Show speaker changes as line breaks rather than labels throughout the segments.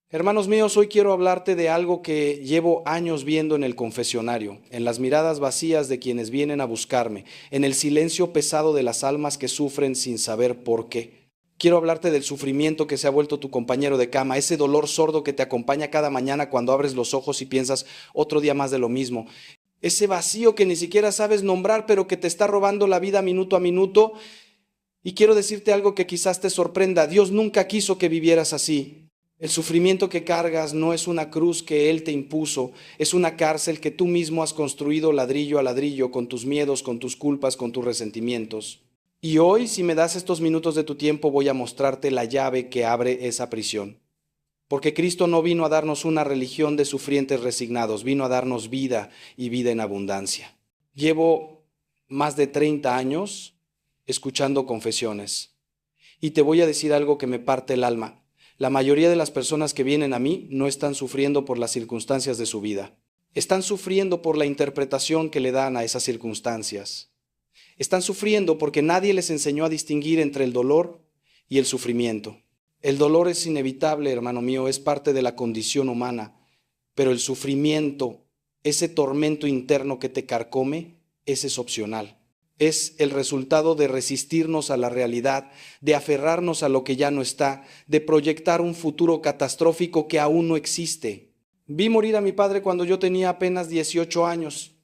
Hermanos míos, hoy quiero hablarte de algo que llevo años viendo en el confesionario, en las miradas vacías de quienes vienen a buscarme, en el silencio pesado de las almas que sufren sin saber por qué. Quiero hablarte del sufrimiento que se ha vuelto tu compañero de cama, ese dolor sordo que te acompaña cada mañana cuando abres los ojos y piensas otro día más de lo mismo. Ese vacío que ni siquiera sabes nombrar, pero que te está robando la vida minuto a minuto. Y quiero decirte algo que quizás te sorprenda. Dios nunca quiso que vivieras así. El sufrimiento que cargas no es una cruz que Él te impuso, es una cárcel que tú mismo has construido ladrillo a ladrillo con tus miedos, con tus culpas, con tus resentimientos. Y hoy, si me das estos minutos de tu tiempo, voy a mostrarte la llave que abre esa prisión. Porque Cristo no vino a darnos una religión de sufrientes resignados, vino a darnos vida y vida en abundancia. Llevo más de 30 años escuchando confesiones y te voy a decir algo que me parte el alma. La mayoría de las personas que vienen a mí no están sufriendo por las circunstancias de su vida. Están sufriendo por la interpretación que le dan a esas circunstancias. Están sufriendo porque nadie les enseñó a distinguir entre el dolor y el sufrimiento. El dolor es inevitable, hermano mío, es parte de la condición humana, pero el sufrimiento, ese tormento interno que te carcome, ese es opcional. Es el resultado de resistirnos a la realidad, de aferrarnos a lo que ya no está, de proyectar un futuro catastrófico que aún no existe. Vi morir a mi padre cuando yo tenía apenas 18 años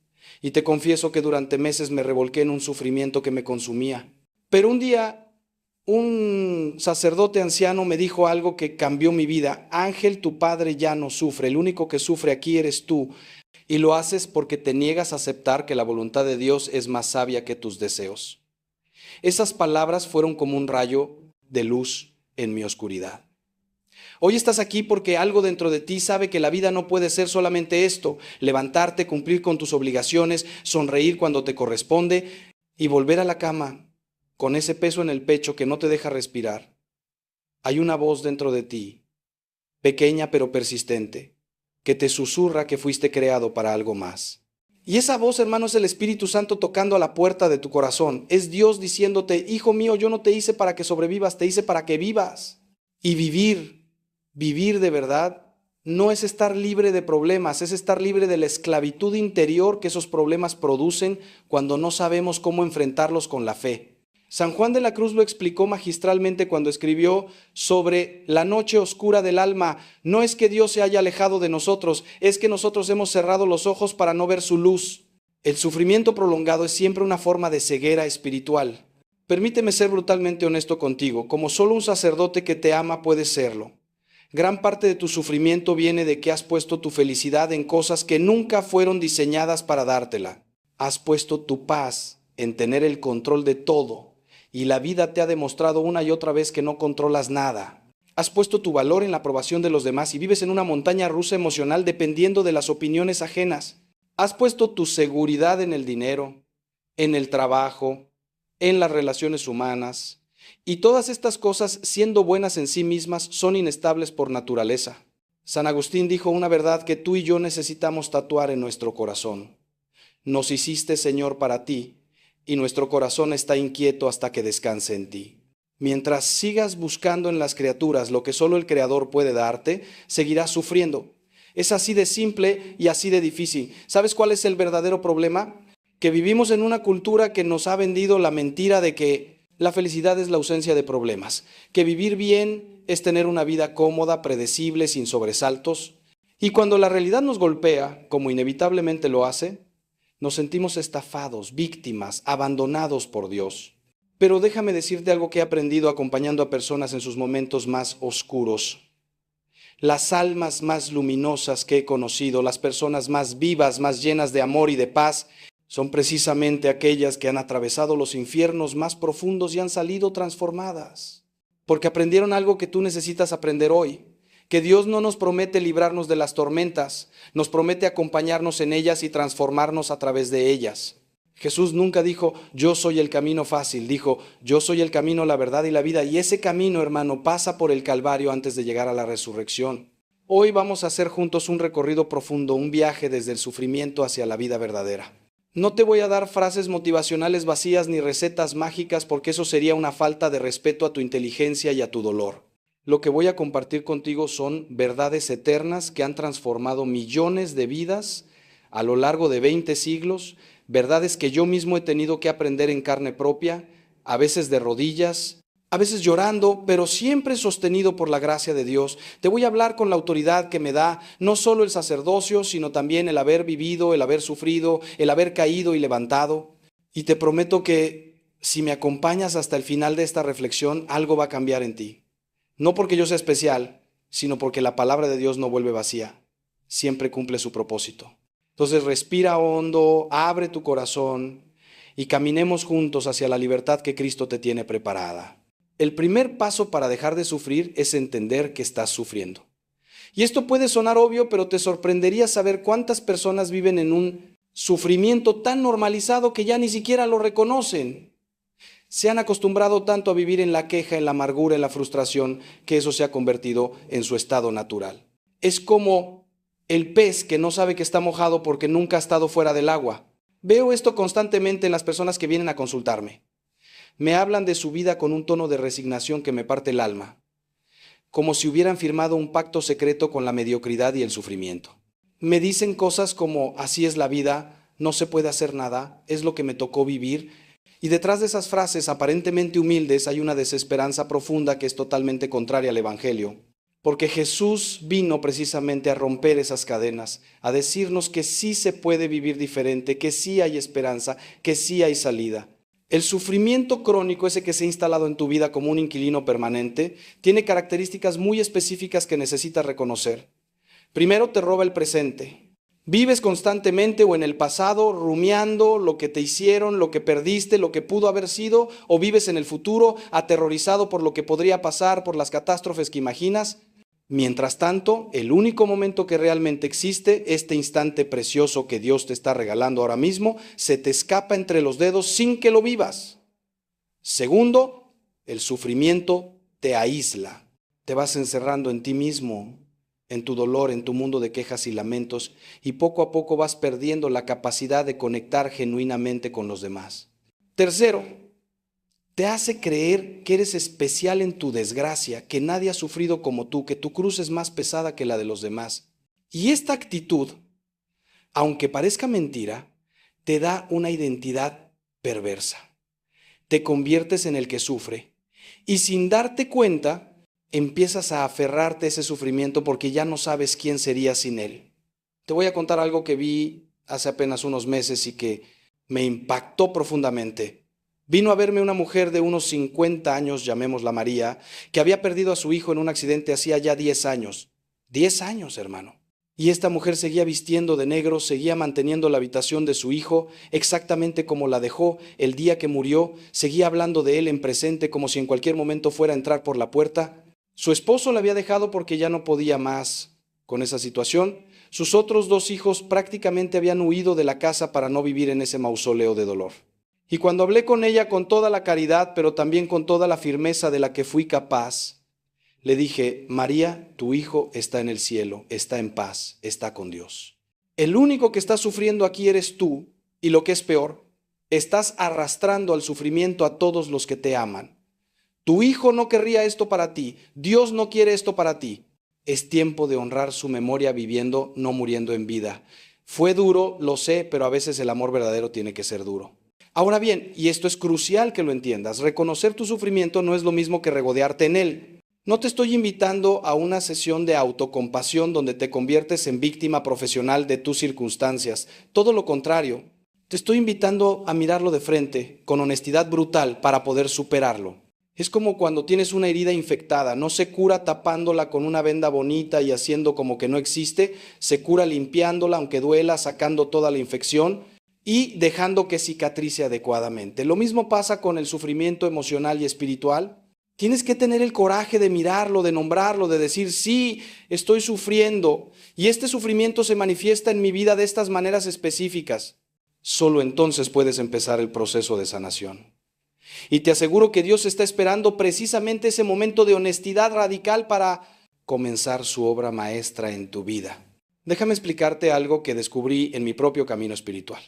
y te confieso que durante meses me revolqué en un sufrimiento que me consumía. Pero un día un sacerdote anciano me dijo algo que cambió mi vida. Ángel, tu padre ya no sufre, el único que sufre aquí eres tú. Y lo haces porque te niegas a aceptar que la voluntad de Dios es más sabia que tus deseos. Esas palabras fueron como un rayo de luz en mi oscuridad. Hoy estás aquí porque algo dentro de ti sabe que la vida no puede ser solamente esto: levantarte, cumplir con tus obligaciones, sonreír cuando te corresponde y volver a la cama con ese peso en el pecho que no te deja respirar. Hay una voz dentro de ti, pequeña pero persistente, que te susurra que fuiste creado para algo más. Y esa voz, hermano, es el Espíritu Santo tocando a la puerta de tu corazón. Es Dios diciéndote: hijo mío, yo no te hice para que sobrevivas, te hice para que vivas. Y vivir de verdad, no es estar libre de problemas, es estar libre de la esclavitud interior que esos problemas producen cuando no sabemos cómo enfrentarlos con la fe. San Juan de la Cruz lo explicó magistralmente cuando escribió sobre la noche oscura del alma. No es que Dios se haya alejado de nosotros, es que nosotros hemos cerrado los ojos para no ver su luz. El sufrimiento prolongado es siempre una forma de ceguera espiritual. Permíteme ser brutalmente honesto contigo, como solo un sacerdote que te ama puede serlo. Gran parte de tu sufrimiento viene de que has puesto tu felicidad en cosas que nunca fueron diseñadas para dártela. Has puesto tu paz en tener el control de todo. Y la vida te ha demostrado una y otra vez que no controlas nada. Has puesto tu valor en la aprobación de los demás y vives en una montaña rusa emocional dependiendo de las opiniones ajenas. Has puesto tu seguridad en el dinero, en el trabajo, en las relaciones humanas. Y todas estas cosas, siendo buenas en sí mismas, son inestables por naturaleza. San Agustín dijo una verdad que tú y yo necesitamos tatuar en nuestro corazón. Nos hiciste, Señor, para ti, y nuestro corazón está inquieto hasta que descanse en ti. Mientras sigas buscando en las criaturas lo que solo el Creador puede darte, seguirás sufriendo. Es así de simple y así de difícil. ¿Sabes cuál es el verdadero problema? Que vivimos en una cultura que nos ha vendido la mentira de que la felicidad es la ausencia de problemas, que vivir bien es tener una vida cómoda, predecible, sin sobresaltos. Y cuando la realidad nos golpea, como inevitablemente lo hace, nos sentimos estafados, víctimas, abandonados por Dios. Pero déjame decirte algo que he aprendido acompañando a personas en sus momentos más oscuros. Las almas más luminosas que he conocido, las personas más vivas, más llenas de amor y de paz, son precisamente aquellas que han atravesado los infiernos más profundos y han salido transformadas. Porque aprendieron algo que tú necesitas aprender hoy. Que Dios no nos promete librarnos de las tormentas, nos promete acompañarnos en ellas y transformarnos a través de ellas. Jesús nunca dijo: yo soy el camino fácil, dijo: yo soy el camino, la verdad y la vida. Y ese camino, hermano, pasa por el Calvario antes de llegar a la resurrección. Hoy vamos a hacer juntos un recorrido profundo, un viaje desde el sufrimiento hacia la vida verdadera. No te voy a dar frases motivacionales vacías ni recetas mágicas porque eso sería una falta de respeto a tu inteligencia y a tu dolor. Lo que voy a compartir contigo son verdades eternas que han transformado millones de vidas a lo largo de 20 siglos, verdades que yo mismo he tenido que aprender en carne propia, a veces de rodillas, a veces llorando, pero siempre sostenido por la gracia de Dios. Te voy a hablar con la autoridad que me da no solo el sacerdocio, sino también el haber vivido, el haber sufrido, el haber caído y levantado. Y te prometo que si me acompañas hasta el final de esta reflexión, algo va a cambiar en ti. No porque yo sea especial, sino porque la palabra de Dios no vuelve vacía. Siempre cumple su propósito. Entonces respira hondo, abre tu corazón y caminemos juntos hacia la libertad que Cristo te tiene preparada. El primer paso para dejar de sufrir es entender que estás sufriendo. Y esto puede sonar obvio, pero te sorprendería saber cuántas personas viven en un sufrimiento tan normalizado que ya ni siquiera lo reconocen. Se han acostumbrado tanto a vivir en la queja, en la amargura, en la frustración, que eso se ha convertido en su estado natural. Es como el pez que no sabe que está mojado porque nunca ha estado fuera del agua. Veo esto constantemente en las personas que vienen a consultarme. Me hablan de su vida con un tono de resignación que me parte el alma, como si hubieran firmado un pacto secreto con la mediocridad y el sufrimiento. Me dicen cosas como, así es la vida, no se puede hacer nada, es lo que me tocó vivir. Y detrás de esas frases aparentemente humildes hay una desesperanza profunda que es totalmente contraria al Evangelio. Porque Jesús vino precisamente a romper esas cadenas, a decirnos que sí se puede vivir diferente, que sí hay esperanza, que sí hay salida. El sufrimiento crónico, ese que se ha instalado en tu vida como un inquilino permanente, tiene características muy específicas que necesitas reconocer. Primero, te roba el presente. Vives constantemente o en el pasado rumiando lo que te hicieron, lo que perdiste, lo que pudo haber sido, o vives en el futuro aterrorizado por lo que podría pasar, por las catástrofes que imaginas. Mientras tanto, el único momento que realmente existe, este instante precioso que Dios te está regalando ahora mismo, se te escapa entre los dedos sin que lo vivas. Segundo, el sufrimiento te aísla. Te vas encerrando en ti mismo, en tu dolor, en tu mundo de quejas y lamentos, y poco a poco vas perdiendo la capacidad de conectar genuinamente con los demás. Tercero, te hace creer que eres especial en tu desgracia, que nadie ha sufrido como tú, que tu cruz es más pesada que la de los demás. Y esta actitud, aunque parezca mentira, te da una identidad perversa. Te conviertes en el que sufre y sin darte cuenta empiezas a aferrarte a ese sufrimiento porque ya no sabes quién serías sin él. Te voy a contar algo que vi hace apenas unos meses y que me impactó profundamente. Vino a verme una mujer de unos 50 años, llamémosla María, que había perdido a su hijo en un accidente hacía ya 10 años. 10 años, hermano. Y esta mujer seguía vistiendo de negro, seguía manteniendo la habitación de su hijo exactamente como la dejó el día que murió, seguía hablando de él en presente como si en cualquier momento fuera a entrar por la puerta. Su esposo la había dejado porque ya no podía más con esa situación. Sus otros 2 hijos prácticamente habían huido de la casa para no vivir en ese mausoleo de dolor. Y cuando hablé con ella con toda la caridad, pero también con toda la firmeza de la que fui capaz, le dije, María, tu hijo está en el cielo, está en paz, está con Dios. El único que está sufriendo aquí eres tú, y lo que es peor, estás arrastrando al sufrimiento a todos los que te aman. Tu hijo no querría esto para ti, Dios no quiere esto para ti. Es tiempo de honrar su memoria viviendo, no muriendo en vida. Fue duro, lo sé, pero a veces el amor verdadero tiene que ser duro. Ahora bien, y esto es crucial que lo entiendas, reconocer tu sufrimiento no es lo mismo que regodearte en él. No te estoy invitando a una sesión de autocompasión donde te conviertes en víctima profesional de tus circunstancias. Todo lo contrario, te estoy invitando a mirarlo de frente, con honestidad brutal, para poder superarlo. Es como cuando tienes una herida infectada, no se cura tapándola con una venda bonita y haciendo como que no existe, se cura limpiándola aunque duela, sacando toda la infección y dejando que cicatrice adecuadamente. Lo mismo pasa con el sufrimiento emocional y espiritual. Tienes que tener el coraje de mirarlo, de nombrarlo, de decir, sí, estoy sufriendo y este sufrimiento se manifiesta en mi vida de estas maneras específicas. Solo entonces puedes empezar el proceso de sanación. Y te aseguro que Dios está esperando precisamente ese momento de honestidad radical para comenzar su obra maestra en tu vida. Déjame explicarte algo que descubrí en mi propio camino espiritual.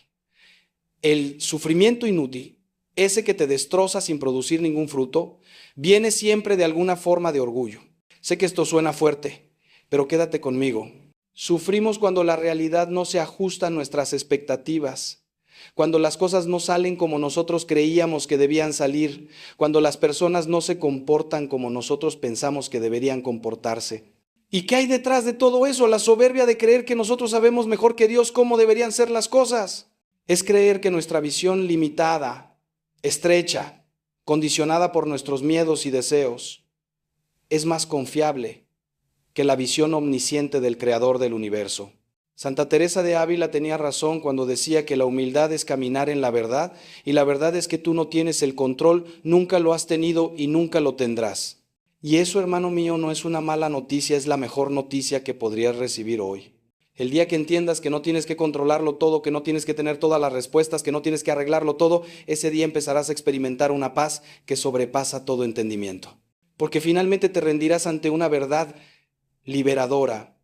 El sufrimiento inútil, ese que te destroza sin producir ningún fruto, viene siempre de alguna forma de orgullo. Sé que esto suena fuerte, pero quédate conmigo. Sufrimos cuando la realidad no se ajusta a nuestras expectativas, cuando las cosas no salen como nosotros creíamos que debían salir, cuando las personas no se comportan como nosotros pensamos que deberían comportarse. ¿Y qué hay detrás de todo eso? La soberbia de creer que nosotros sabemos mejor que Dios cómo deberían ser las cosas. Es creer que nuestra visión limitada, estrecha, condicionada por nuestros miedos y deseos, es más confiable que la visión omnisciente del Creador del universo. Santa Teresa de Ávila tenía razón cuando decía que la humildad es caminar en la verdad, y la verdad es que tú no tienes el control, nunca lo has tenido y nunca lo tendrás. Y eso, hermano mío, no es una mala noticia, es la mejor noticia que podrías recibir hoy. El día que entiendas que no tienes que controlarlo todo, que no tienes que tener todas las respuestas, que no tienes que arreglarlo todo, ese día empezarás a experimentar una paz que sobrepasa todo entendimiento. Porque finalmente te rendirás ante una verdad liberadora.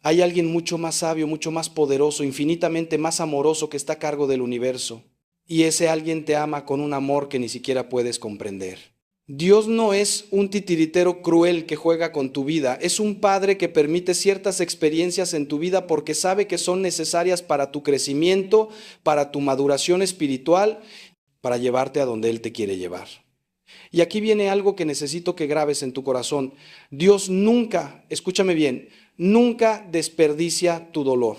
Hay alguien mucho más sabio, mucho más poderoso, infinitamente más amoroso que está a cargo del universo. Y ese alguien te ama con un amor que ni siquiera puedes comprender. Dios no es un titiritero cruel que juega con tu vida, es un padre que permite ciertas experiencias en tu vida porque sabe que son necesarias para tu crecimiento, para tu maduración espiritual, para llevarte a donde Él te quiere llevar. Y aquí viene algo que necesito que grabes en tu corazón. Dios nunca, escúchame bien, nunca desperdicia tu dolor.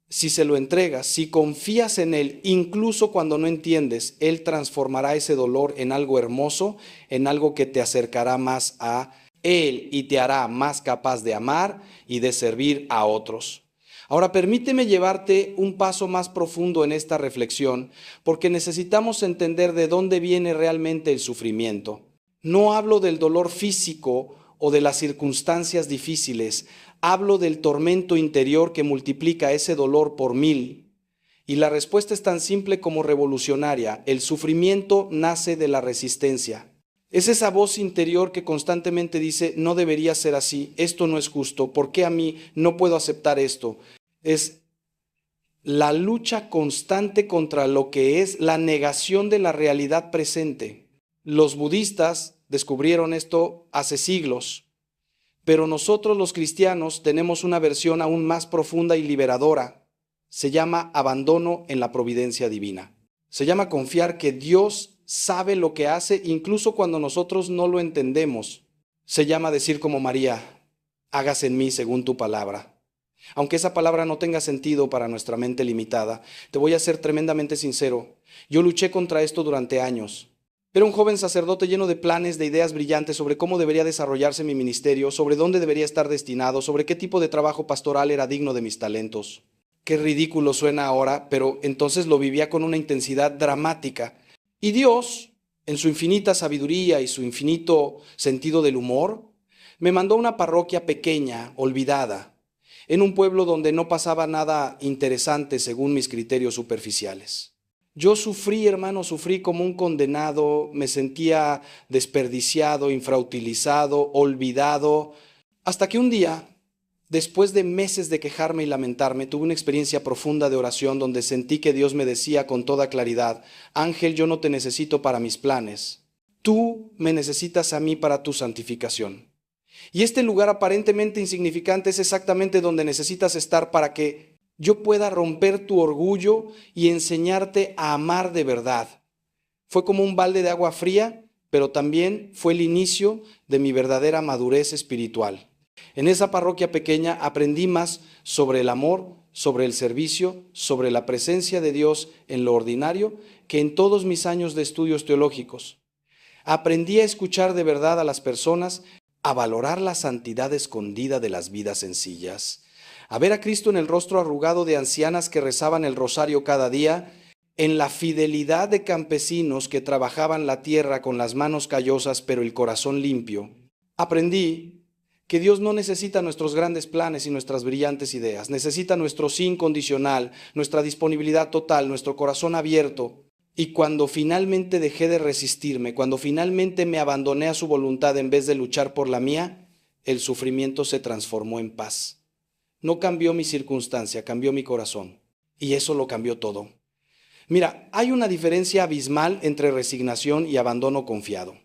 Si se lo entregas, si confías en Él, incluso cuando no entiendes, Él transformará ese dolor en algo hermoso, en algo que te acercará más a Él y te hará más capaz de amar y de servir a otros. Ahora permíteme llevarte un paso más profundo en esta reflexión, porque necesitamos entender de dónde viene realmente el sufrimiento. No hablo del dolor físico o de las circunstancias difíciles, hablo del tormento interior que multiplica ese dolor por 1000. Y la respuesta es tan simple como revolucionaria. El sufrimiento nace de la resistencia. Es esa voz interior que constantemente dice, no debería ser así, esto no es justo, ¿por qué a mí no puedo aceptar esto? Es la lucha constante contra lo que es la negación de la realidad presente. Los budistas descubrieron esto hace siglos, pero nosotros los cristianos tenemos una versión aún más profunda y liberadora. Se llama abandono en la providencia divina. Se llama confiar que Dios sabe lo que hace incluso cuando nosotros no lo entendemos. Se llama decir como María, hágase en mí según tu palabra. Aunque esa palabra no tenga sentido para nuestra mente limitada, te voy a ser tremendamente sincero. Yo luché contra esto durante años. Era un joven sacerdote lleno de planes, de ideas brillantes sobre cómo debería desarrollarse mi ministerio, sobre dónde debería estar destinado, sobre qué tipo de trabajo pastoral era digno de mis talentos. Qué ridículo suena ahora, pero entonces lo vivía con una intensidad dramática. Y Dios, en su infinita sabiduría y su infinito sentido del humor, me mandó a una parroquia pequeña, olvidada, en un pueblo donde no pasaba nada interesante según mis criterios superficiales. Yo sufrí, hermano, sufrí como un condenado, me sentía desperdiciado, infrautilizado, olvidado, hasta que un día, después de meses de quejarme y lamentarme, tuve una experiencia profunda de oración donde sentí que Dios me decía con toda claridad, Ángel, yo no te necesito para mis planes, tú me necesitas a mí para tu santificación. Y este lugar aparentemente insignificante es exactamente donde necesitas estar para que yo pueda romper tu orgullo y enseñarte a amar de verdad. Fue como un balde de agua fría, pero también fue el inicio de mi verdadera madurez espiritual. En esa parroquia pequeña aprendí más sobre el amor, sobre el servicio, sobre la presencia de Dios en lo ordinario que en todos mis años de estudios teológicos. Aprendí a escuchar de verdad a las personas, a valorar la santidad escondida de las vidas sencillas, a ver a Cristo en el rostro arrugado de ancianas que rezaban el rosario cada día, en la fidelidad de campesinos que trabajaban la tierra con las manos callosas pero el corazón limpio. Aprendí que Dios no necesita nuestros grandes planes y nuestras brillantes ideas, necesita nuestro sí incondicional, nuestra disponibilidad total, nuestro corazón abierto. Y cuando finalmente dejé de resistirme, cuando finalmente me abandoné a su voluntad en vez de luchar por la mía, el sufrimiento se transformó en paz. No cambió mi circunstancia, cambió mi corazón. Y eso lo cambió todo. Mira, hay una diferencia abismal entre resignación y abandono confiado.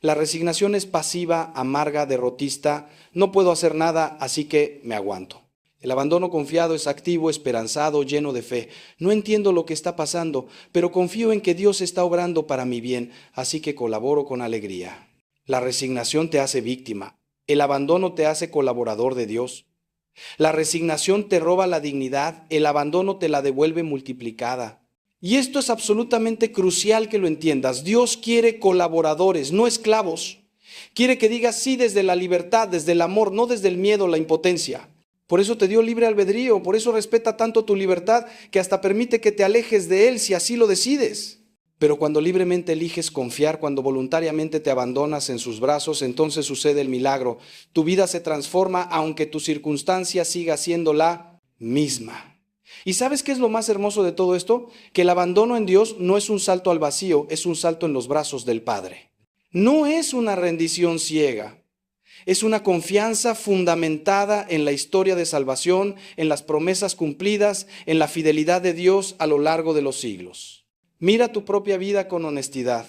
La resignación es pasiva, amarga, derrotista. No puedo hacer nada, así que me aguanto. El abandono confiado es activo, esperanzado, lleno de fe. No entiendo lo que está pasando, pero confío en que Dios está obrando para mi bien, así que colaboro con alegría. La resignación te hace víctima. El abandono te hace colaborador de Dios. La resignación te roba la dignidad, el abandono te la devuelve multiplicada. Y esto es absolutamente crucial que lo entiendas. Dios quiere colaboradores, no esclavos. Quiere que digas sí desde la libertad, desde el amor, no desde el miedo, la impotencia. Por eso te dio libre albedrío, por eso respeta tanto tu libertad que hasta permite que te alejes de Él si así lo decides. Pero cuando libremente eliges confiar, cuando voluntariamente te abandonas en sus brazos, entonces sucede el milagro. Tu vida se transforma aunque tu circunstancia siga siendo la misma. ¿Y sabes qué es lo más hermoso de todo esto? Que el abandono en Dios no es un salto al vacío, es un salto en los brazos del Padre. No es una rendición ciega. Es una confianza fundamentada en la historia de salvación, en las promesas cumplidas, en la fidelidad de Dios a lo largo de los siglos. Mira tu propia vida con honestidad.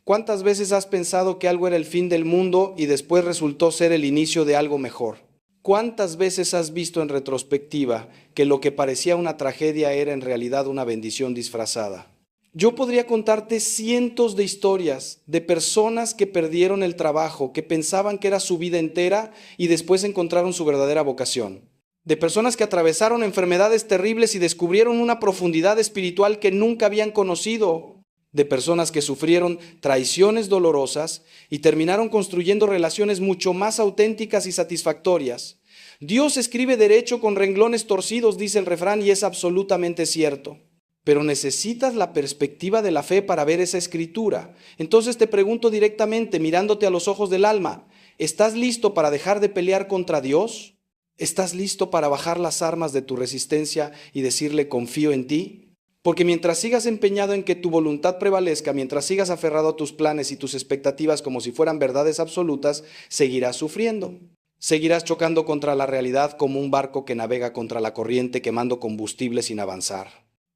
¿Cuántas veces has pensado que algo era el fin del mundo y después resultó ser el inicio de algo mejor? ¿Cuántas veces has visto en retrospectiva que lo que parecía una tragedia era en realidad una bendición disfrazada? Yo podría contarte cientos de historias de personas que perdieron el trabajo, que pensaban que era su vida entera y después encontraron su verdadera vocación. De personas que atravesaron enfermedades terribles y descubrieron una profundidad espiritual que nunca habían conocido. De personas que sufrieron traiciones dolorosas y terminaron construyendo relaciones mucho más auténticas y satisfactorias. Dios escribe derecho con renglones torcidos, dice el refrán, y es absolutamente cierto. Pero necesitas la perspectiva de la fe para ver esa escritura. Entonces te pregunto directamente, mirándote a los ojos del alma, ¿estás listo para dejar de pelear contra Dios? ¿Estás listo para bajar las armas de tu resistencia y decirle confío en ti? Porque mientras sigas empeñado en que tu voluntad prevalezca, mientras sigas aferrado a tus planes y tus expectativas como si fueran verdades absolutas, seguirás sufriendo. Seguirás chocando contra la realidad como un barco que navega contra la corriente quemando combustible sin avanzar.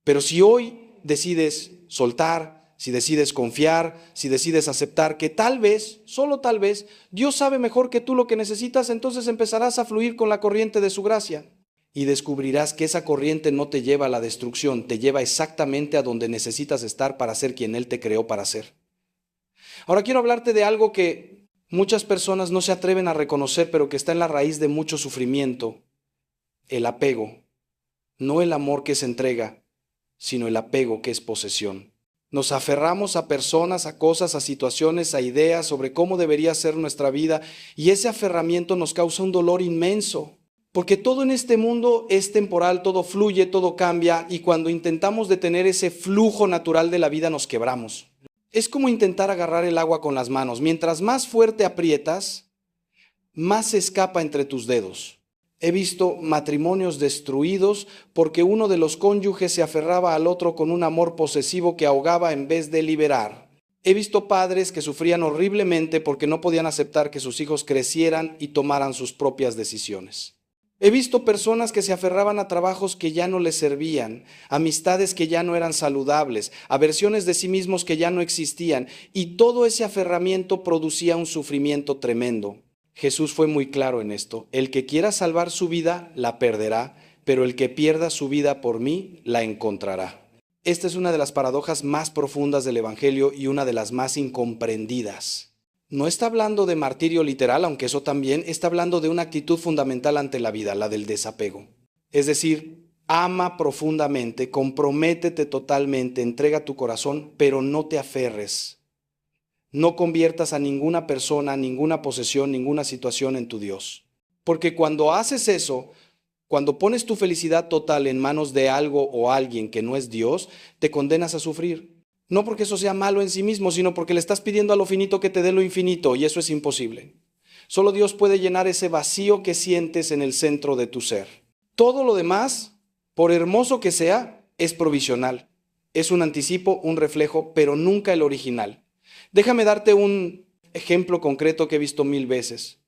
Pero si hoy decides soltar, si decides confiar, si decides aceptar que tal vez, solo tal vez, Dios sabe mejor que tú lo que necesitas, entonces empezarás a fluir con la corriente de su gracia. Y descubrirás que esa corriente no te lleva a la destrucción, te lleva exactamente a donde necesitas estar para ser quien Él te creó para ser. Ahora quiero hablarte de algo que muchas personas no se atreven a reconocer, pero que está en la raíz de mucho sufrimiento: el apego. No el amor que se entrega, sino el apego que es posesión. Nos aferramos a personas, a cosas, a situaciones, a ideas sobre cómo debería ser nuestra vida, y ese aferramiento nos causa un dolor inmenso, porque todo en este mundo es temporal, todo fluye, todo cambia, y cuando intentamos detener ese flujo natural de la vida nos quebramos. Es como intentar agarrar el agua con las manos. Mientras más fuerte aprietas, más se escapa entre tus dedos. He visto matrimonios destruidos porque uno de los cónyuges se aferraba al otro con un amor posesivo que ahogaba en vez de liberar. He visto padres que sufrían horriblemente porque no podían aceptar que sus hijos crecieran y tomaran sus propias decisiones. He visto personas que se aferraban a trabajos que ya no les servían, amistades que ya no eran saludables, a versiones de sí mismos que ya no existían, y todo ese aferramiento producía un sufrimiento tremendo. Jesús fue muy claro en esto: el que quiera salvar su vida la perderá, pero el que pierda su vida por mí la encontrará. Esta es una de las paradojas más profundas del Evangelio y una de las más incomprendidas. No está hablando de martirio literal, aunque eso también, está hablando de una actitud fundamental ante la vida, la del desapego. Es decir, ama profundamente, comprométete totalmente, entrega tu corazón, pero no te aferres. No conviertas a ninguna persona, ninguna posesión, ninguna situación en tu Dios. Porque cuando haces eso, cuando pones tu felicidad total en manos de algo o alguien que no es Dios, te condenas a sufrir. No porque eso sea malo en sí mismo, sino porque le estás pidiendo a lo finito que te dé lo infinito, y eso es imposible. Solo Dios puede llenar ese vacío que sientes en el centro de tu ser. Todo lo demás, por hermoso que sea, es provisional. Es un anticipo, un reflejo, pero nunca el original. Déjame darte un ejemplo concreto que he visto 1000 veces.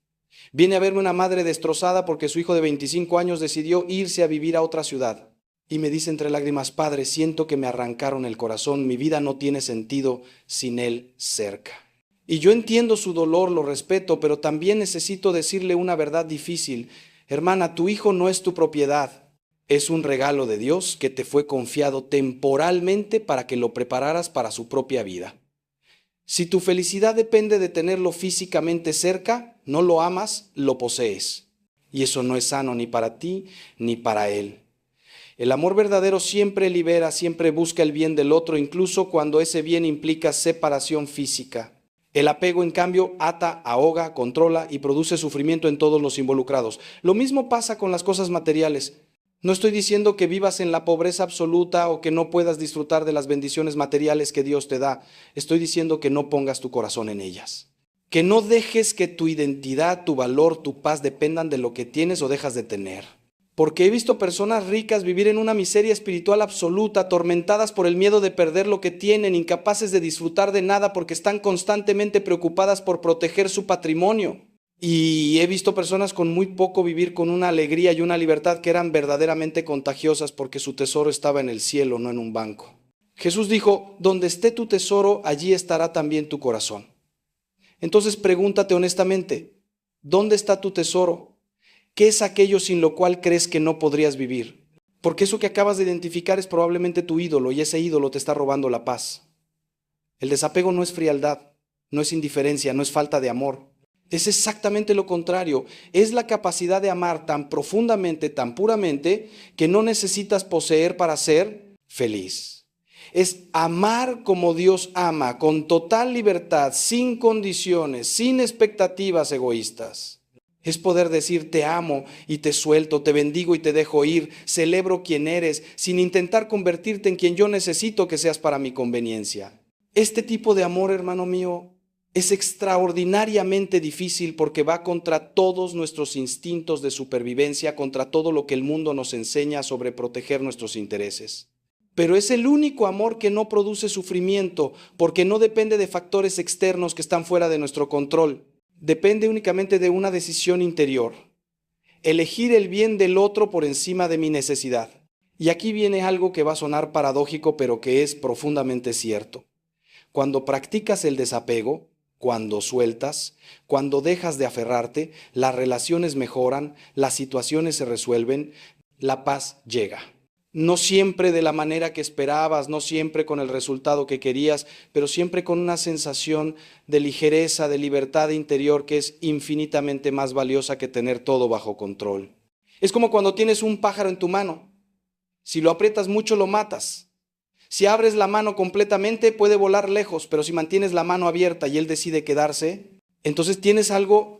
Viene a verme una madre destrozada porque su hijo de 25 años decidió irse a vivir a otra ciudad. Y me dice entre lágrimas: Padre, siento que me arrancaron el corazón, mi vida no tiene sentido sin él cerca. Y yo entiendo su dolor, lo respeto, pero también necesito decirle una verdad difícil. Hermana, tu hijo no es tu propiedad. Es un regalo de Dios que te fue confiado temporalmente para que lo prepararas para su propia vida. Si tu felicidad depende de tenerlo físicamente cerca, no lo amas, lo posees. Y eso no es sano ni para ti ni para él. El amor verdadero siempre libera, siempre busca el bien del otro, incluso cuando ese bien implica separación física. El apego, en cambio, ata, ahoga, controla y produce sufrimiento en todos los involucrados. Lo mismo pasa con las cosas materiales. No estoy diciendo que vivas en la pobreza absoluta o que no puedas disfrutar de las bendiciones materiales que Dios te da. Estoy diciendo que no pongas tu corazón en ellas. Que no dejes que tu identidad, tu valor, tu paz dependan de lo que tienes o dejas de tener. Porque he visto personas ricas vivir en una miseria espiritual absoluta, atormentadas por el miedo de perder lo que tienen, incapaces de disfrutar de nada porque están constantemente preocupadas por proteger su patrimonio. Y he visto personas con muy poco vivir con una alegría y una libertad que eran verdaderamente contagiosas porque su tesoro estaba en el cielo, no en un banco. Jesús dijo, donde esté tu tesoro, allí estará también tu corazón. Entonces pregúntate honestamente, ¿dónde está tu tesoro? ¿Qué es aquello sin lo cual crees que no podrías vivir? Porque eso que acabas de identificar es probablemente tu ídolo y ese ídolo te está robando la paz. El desapego no es frialdad, no es indiferencia, no es falta de amor. Es exactamente lo contrario. Es la capacidad de amar tan profundamente, tan puramente, que no necesitas poseer para ser feliz. Es amar como Dios ama, con total libertad, sin condiciones, sin expectativas egoístas. Es poder decir te amo y te suelto, te bendigo y te dejo ir, celebro quien eres, sin intentar convertirte en quien yo necesito que seas para mi conveniencia. Este tipo de amor, hermano mío, es extraordinariamente difícil porque va contra todos nuestros instintos de supervivencia, contra todo lo que el mundo nos enseña sobre proteger nuestros intereses. Pero es el único amor que no produce sufrimiento porque no depende de factores externos que están fuera de nuestro control. Depende únicamente de una decisión interior. Elegir el bien del otro por encima de mi necesidad. Y aquí viene algo que va a sonar paradójico, pero que es profundamente cierto. Cuando practicas el desapego, cuando sueltas, cuando dejas de aferrarte, las relaciones mejoran, las situaciones se resuelven, la paz llega. No siempre de la manera que esperabas, no siempre con el resultado que querías, pero siempre con una sensación de ligereza, de libertad interior que es infinitamente más valiosa que tener todo bajo control. Es como cuando tienes un pájaro en tu mano. Si lo aprietas mucho, lo matas. Si abres la mano completamente, puede volar lejos, pero si mantienes la mano abierta y él decide quedarse, entonces tienes algo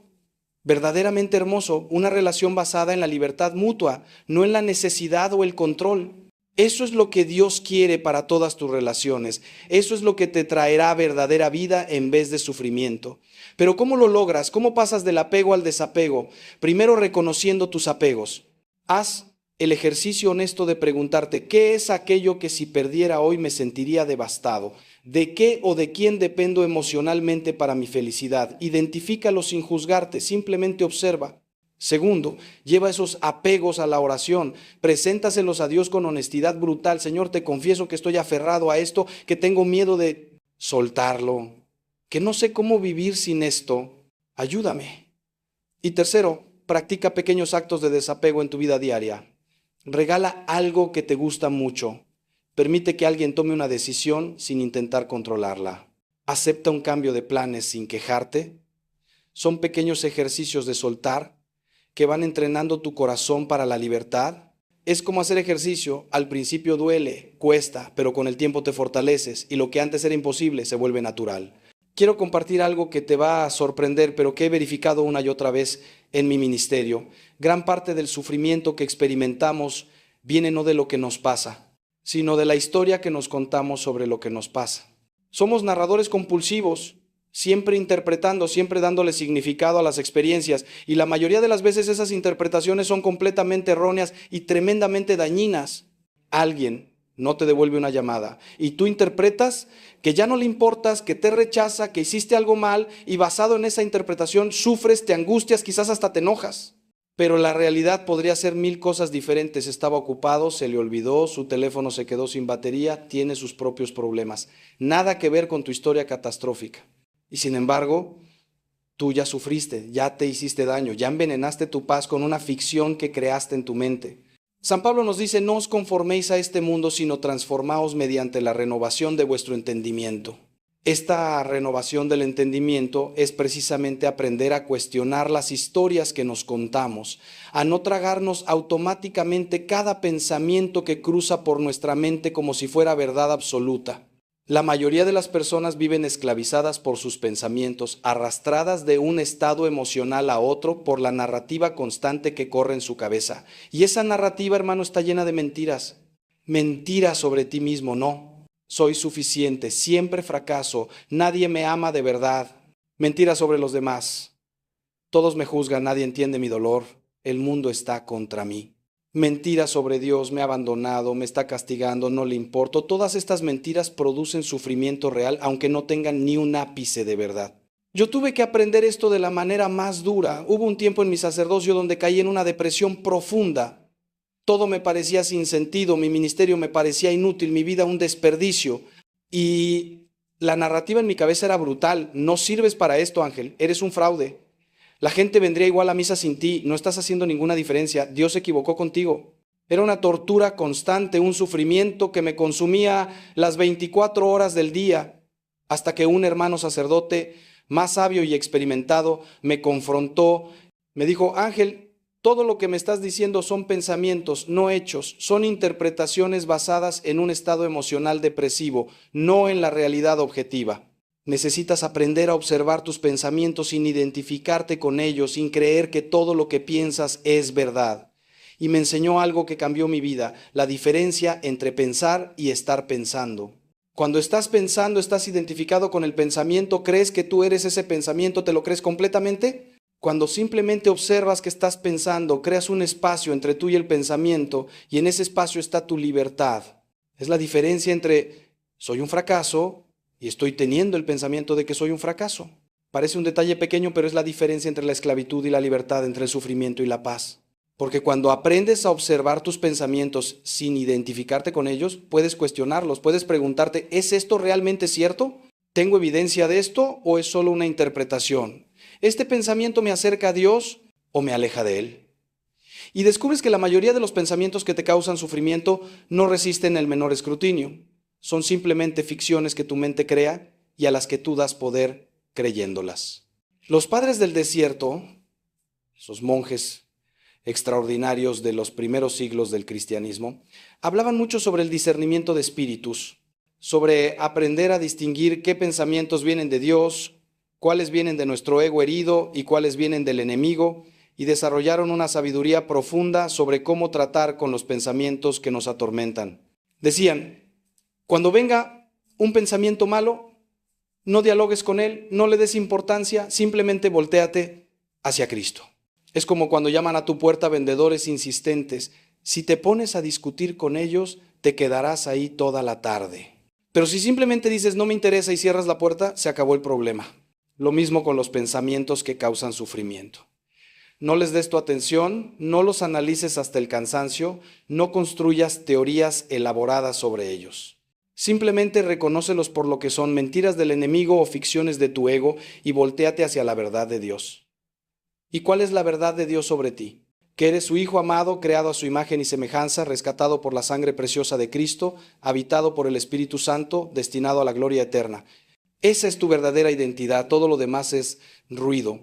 verdaderamente hermoso, una relación basada en la libertad mutua, no en la necesidad o el control. Eso es lo que Dios quiere para todas tus relaciones. Eso es lo que te traerá verdadera vida en vez de sufrimiento. Pero ¿cómo lo logras? ¿Cómo pasas del apego al desapego? Primero reconociendo tus apegos. Haz el ejercicio honesto de preguntarte, ¿qué es aquello que si perdiera hoy me sentiría devastado? ¿De qué o de quién dependo emocionalmente para mi felicidad? Identifícalo sin juzgarte, simplemente observa. Segundo, lleva esos apegos a la oración, preséntaselos a Dios con honestidad brutal. Señor, te confieso que estoy aferrado a esto, que tengo miedo de soltarlo, que no sé cómo vivir sin esto. Ayúdame. Y tercero, practica pequeños actos de desapego en tu vida diaria. Regala algo que te gusta mucho. Permite que alguien tome una decisión sin intentar controlarla. Acepta un cambio de planes sin quejarte. Son pequeños ejercicios de soltar que van entrenando tu corazón para la libertad. Es como hacer ejercicio. Al principio duele, cuesta, pero con el tiempo te fortaleces y lo que antes era imposible se vuelve natural. Quiero compartir algo que te va a sorprender, pero que he verificado una y otra vez en mi ministerio. Gran parte del sufrimiento que experimentamos viene no de lo que nos pasa, sino de la historia que nos contamos sobre lo que nos pasa. Somos narradores compulsivos, siempre interpretando, siempre dándole significado a las experiencias, y la mayoría de las veces esas interpretaciones son completamente erróneas y tremendamente dañinas. Alguien no te devuelve una llamada y tú interpretas que ya no le importas, que te rechaza, que hiciste algo mal y basado en esa interpretación sufres, te angustias, quizás hasta te enojas. Pero la realidad podría ser mil cosas diferentes. Estaba ocupado, se le olvidó, su teléfono se quedó sin batería, tiene sus propios problemas. Nada que ver con tu historia catastrófica. Y sin embargo, tú ya sufriste, ya te hiciste daño, ya envenenaste tu paz con una ficción que creaste en tu mente. San Pablo nos dice, no os conforméis a este mundo, sino transformaos mediante la renovación de vuestro entendimiento. Esta renovación del entendimiento es precisamente aprender a cuestionar las historias que nos contamos, a no tragarnos automáticamente cada pensamiento que cruza por nuestra mente como si fuera verdad absoluta. La mayoría de las personas viven esclavizadas por sus pensamientos, arrastradas de un estado emocional a otro por la narrativa constante que corre en su cabeza. Y esa narrativa, hermano, está llena de mentiras. Mentiras sobre ti mismo, no. Soy suficiente, siempre fracaso, nadie me ama de verdad. Mentiras sobre los demás. Todos me juzgan, nadie entiende mi dolor. El mundo está contra mí. Mentiras sobre Dios, me ha abandonado, me está castigando, no le importo. Todas estas mentiras producen sufrimiento real, aunque no tengan ni un ápice de verdad. Yo tuve que aprender esto de la manera más dura. Hubo un tiempo en mi sacerdocio donde caí en una depresión profunda. Todo me parecía sin sentido, mi ministerio me parecía inútil, mi vida un desperdicio. Y la narrativa en mi cabeza era brutal. No sirves para esto, Ángel, eres un fraude. La gente vendría igual a misa sin ti, no estás haciendo ninguna diferencia, Dios se equivocó contigo. Era una tortura constante, un sufrimiento que me consumía las 24 horas del día, hasta que un hermano sacerdote más sabio y experimentado me confrontó, me dijo, Ángel, todo lo que me estás diciendo son pensamientos, no hechos, son interpretaciones basadas en un estado emocional depresivo, no en la realidad objetiva. Necesitas aprender a observar tus pensamientos sin identificarte con ellos, sin creer que todo lo que piensas es verdad. Y me enseñó algo que cambió mi vida, la diferencia entre pensar y estar pensando. Cuando estás pensando, estás identificado con el pensamiento, crees que tú eres ese pensamiento, ¿te lo crees completamente? Cuando simplemente observas que estás pensando, creas un espacio entre tú y el pensamiento, y en ese espacio está tu libertad. Es la diferencia entre soy un fracaso y estoy teniendo el pensamiento de que soy un fracaso. Parece un detalle pequeño, pero es la diferencia entre la esclavitud y la libertad, entre el sufrimiento y la paz. Porque cuando aprendes a observar tus pensamientos sin identificarte con ellos, puedes cuestionarlos, puedes preguntarte, ¿es esto realmente cierto? ¿Tengo evidencia de esto o es solo una interpretación? ¿Este pensamiento me acerca a Dios o me aleja de Él? Y descubres que la mayoría de los pensamientos que te causan sufrimiento no resisten el menor escrutinio. Son simplemente ficciones que tu mente crea y a las que tú das poder creyéndolas. Los padres del desierto, esos monjes extraordinarios de los primeros siglos del cristianismo, hablaban mucho sobre el discernimiento de espíritus, sobre aprender a distinguir qué pensamientos vienen de Dios, cuáles vienen de nuestro ego herido y cuáles vienen del enemigo, y desarrollaron una sabiduría profunda sobre cómo tratar con los pensamientos que nos atormentan. Decían, cuando venga un pensamiento malo, no dialogues con él, no le des importancia, simplemente voltéate hacia Cristo. Es como cuando llaman a tu puerta vendedores insistentes. Si te pones a discutir con ellos, te quedarás ahí toda la tarde. Pero si simplemente dices no me interesa y cierras la puerta, se acabó el problema. Lo mismo con los pensamientos que causan sufrimiento. No les des tu atención, no los analices hasta el cansancio, no construyas teorías elaboradas sobre ellos. Simplemente reconócelos por lo que son, mentiras del enemigo o ficciones de tu ego, y voltéate hacia la verdad de Dios. ¿Y cuál es la verdad de Dios sobre ti? Que eres su Hijo amado, creado a su imagen y semejanza, rescatado por la sangre preciosa de Cristo, habitado por el Espíritu Santo, destinado a la gloria eterna. Esa es tu verdadera identidad, todo lo demás es ruido.